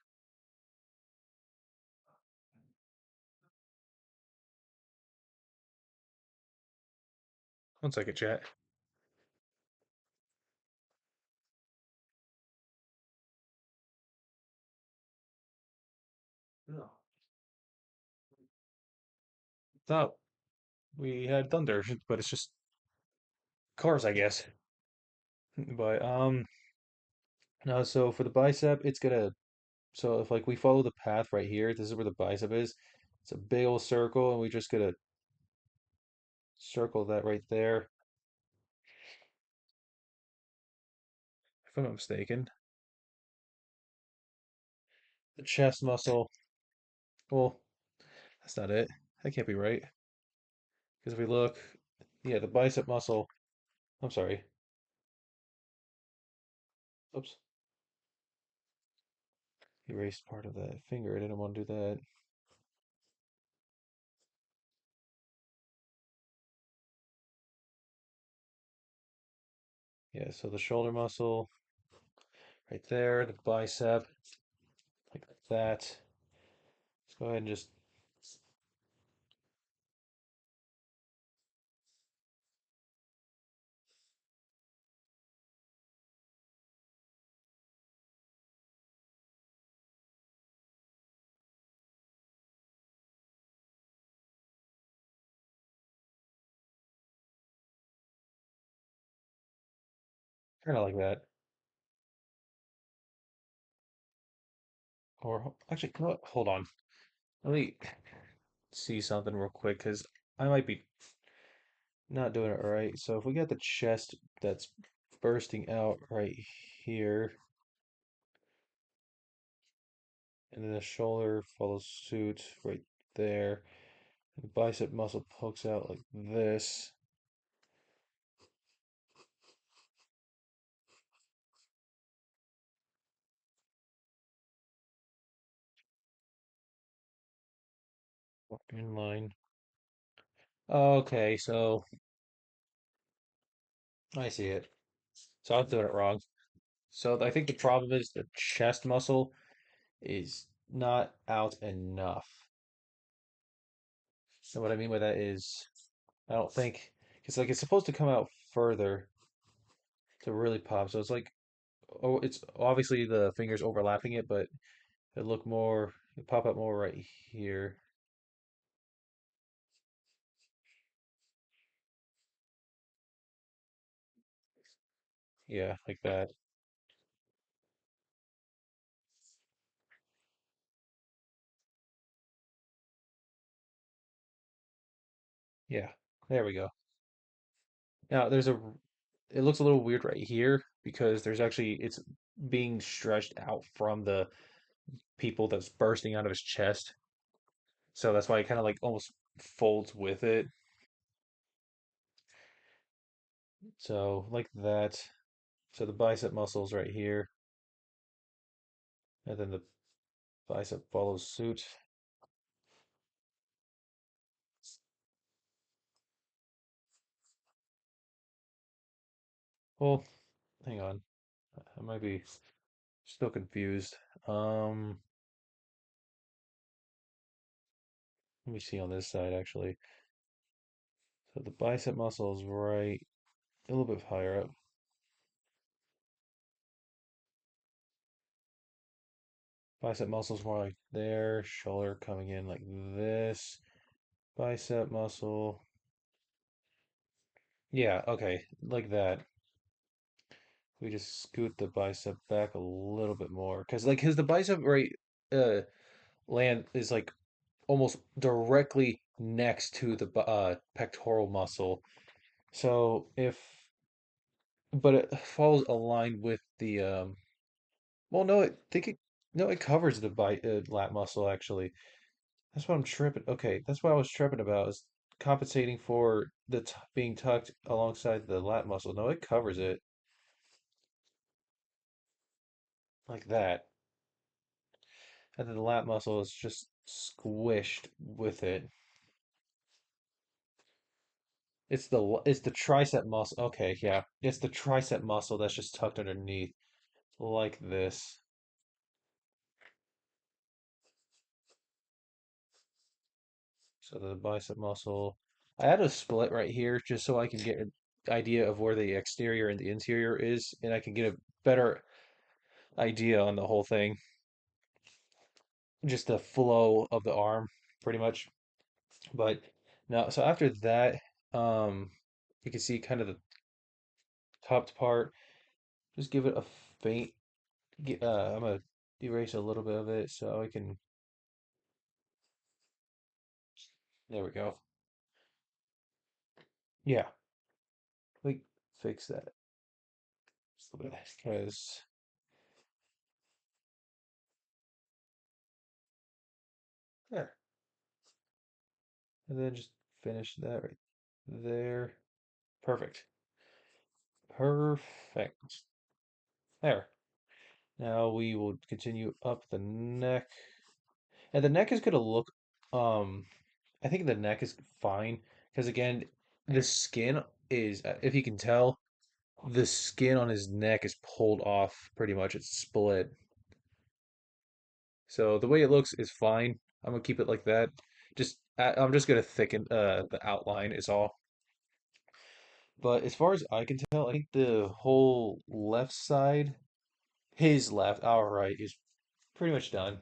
One second, chat. No. Thought we had thunder, but it's just cars, I guess. But no, so for the bicep, it's gonna so if like we follow the path right here, this is where the bicep is. It's a big old circle, and we just gonna circle that right there, if I'm not mistaken. The chest muscle. Well, that's not it. That can't be right. Because if we look, yeah, the bicep muscle. I'm sorry. Oops. Erased part of that finger. I didn't want to do that. Yeah, so the shoulder muscle right there, the bicep, like that. Let's go ahead and just kind of like that. Or actually, you know what? Hold on. Let me see something real quick because I might be not doing it right. So if we got the chest that's bursting out right here, and then the shoulder follows suit right there, and the bicep muscle pokes out like this. Inline. Okay, so I see it. So I'm doing it wrong. So I think the problem is the chest muscle is not out enough. So what I mean by that is I don't think because like it's supposed to come out further to really pop. So it's like oh it's obviously the fingers overlapping it, but it pop up more right here. Yeah, like that. Yeah. There we go. Now it looks a little weird right here because there's actually it's being stretched out from the people that's bursting out of his chest. So that's why it kind of like almost folds with it. So like that. So the bicep muscles right here, and then the bicep follows suit. Well, hang on. I might be still confused. Um, Let me see on this side actually. So the bicep muscle is right a little bit higher up. Bicep muscles more like there, shoulder coming in like this. Bicep muscle. Yeah, okay, like that. We just scoot the bicep back a little bit more because like his the bicep right uh land is like almost directly next to the pectoral muscle. So if but it falls aligned with the well no it think it no it covers the lat muscle actually. That's what I'm tripping. Okay, that's what I was tripping about is compensating for the t being tucked alongside the lat muscle. No, it covers it like that. And then the lat muscle is just squished with it. It's the tricep muscle. Okay, yeah. It's the tricep muscle that's just tucked underneath like this. So the bicep muscle. I had a split right here just so I can get an idea of where the exterior and the interior is, and I can get a better idea on the whole thing. Just the flow of the arm, pretty much. But now, so after that, um, you can see kind of the topped part. Just give it a faint. I'm gonna erase a little bit of it so I can. There we go. Yeah, we fix that just a little bit because there, and then just finish that right there. Perfect. Perfect. There. Now we will continue up the neck, and the neck is gonna look. Um, I think the neck is fine because again, the skin is, if you can tell, the skin on his neck is pulled off pretty much. It's split. So the way it looks is fine. I'm gonna keep it like that. I'm just gonna thicken the outline is all. But as far as I can tell, I think the whole left side, his left, our right, is pretty much done.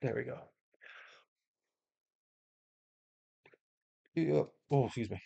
There we go. Yep. Oh, excuse me.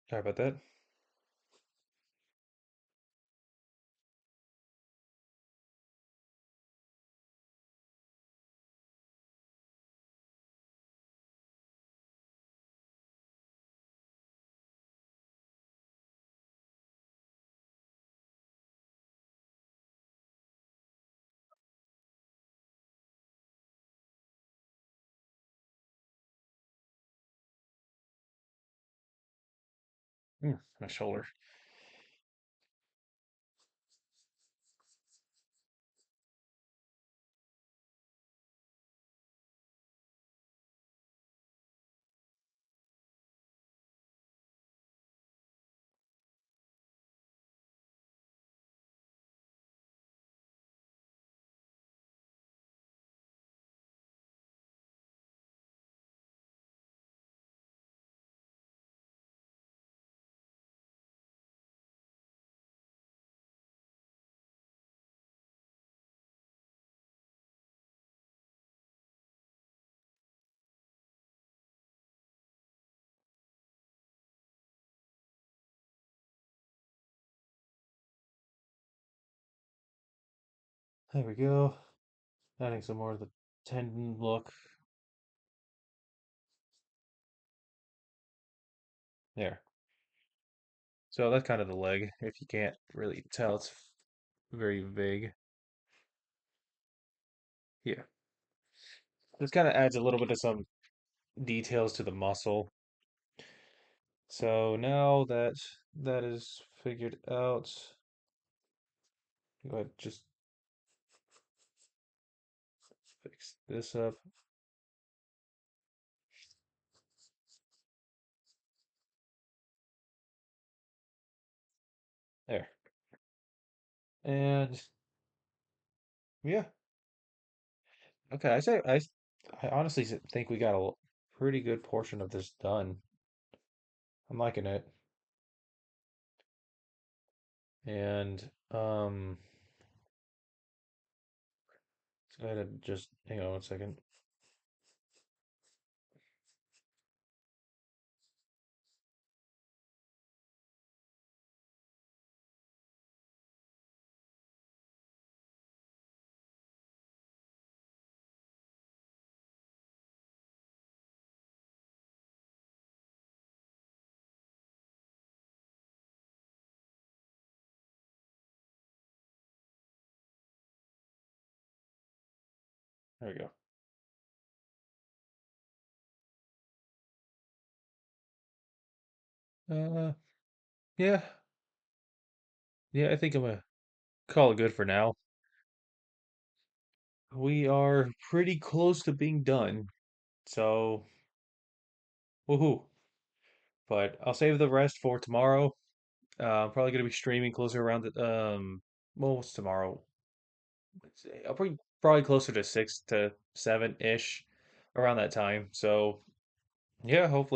Sorry about that. My shoulder. There we go. Adding some more of the tendon look. There. So that's kind of the leg. If you can't really tell, it's very vague. Yeah. This kind of adds a little bit of some details to the muscle. So now that that is figured out, go ahead, just fix this up. There. And yeah, okay. I honestly think we got a pretty good portion of this done. I'm liking it. And let's go ahead and just hang on 1 second. There we go. Uh, yeah, yeah. I think I'm gonna call it good for now. We are pretty close to being done, so woohoo! But I'll save the rest for tomorrow. I'm probably gonna be streaming closer around the well, what's tomorrow? Wednesday. I'll probably closer to 6 to 7 ish around that time. So yeah, hopefully.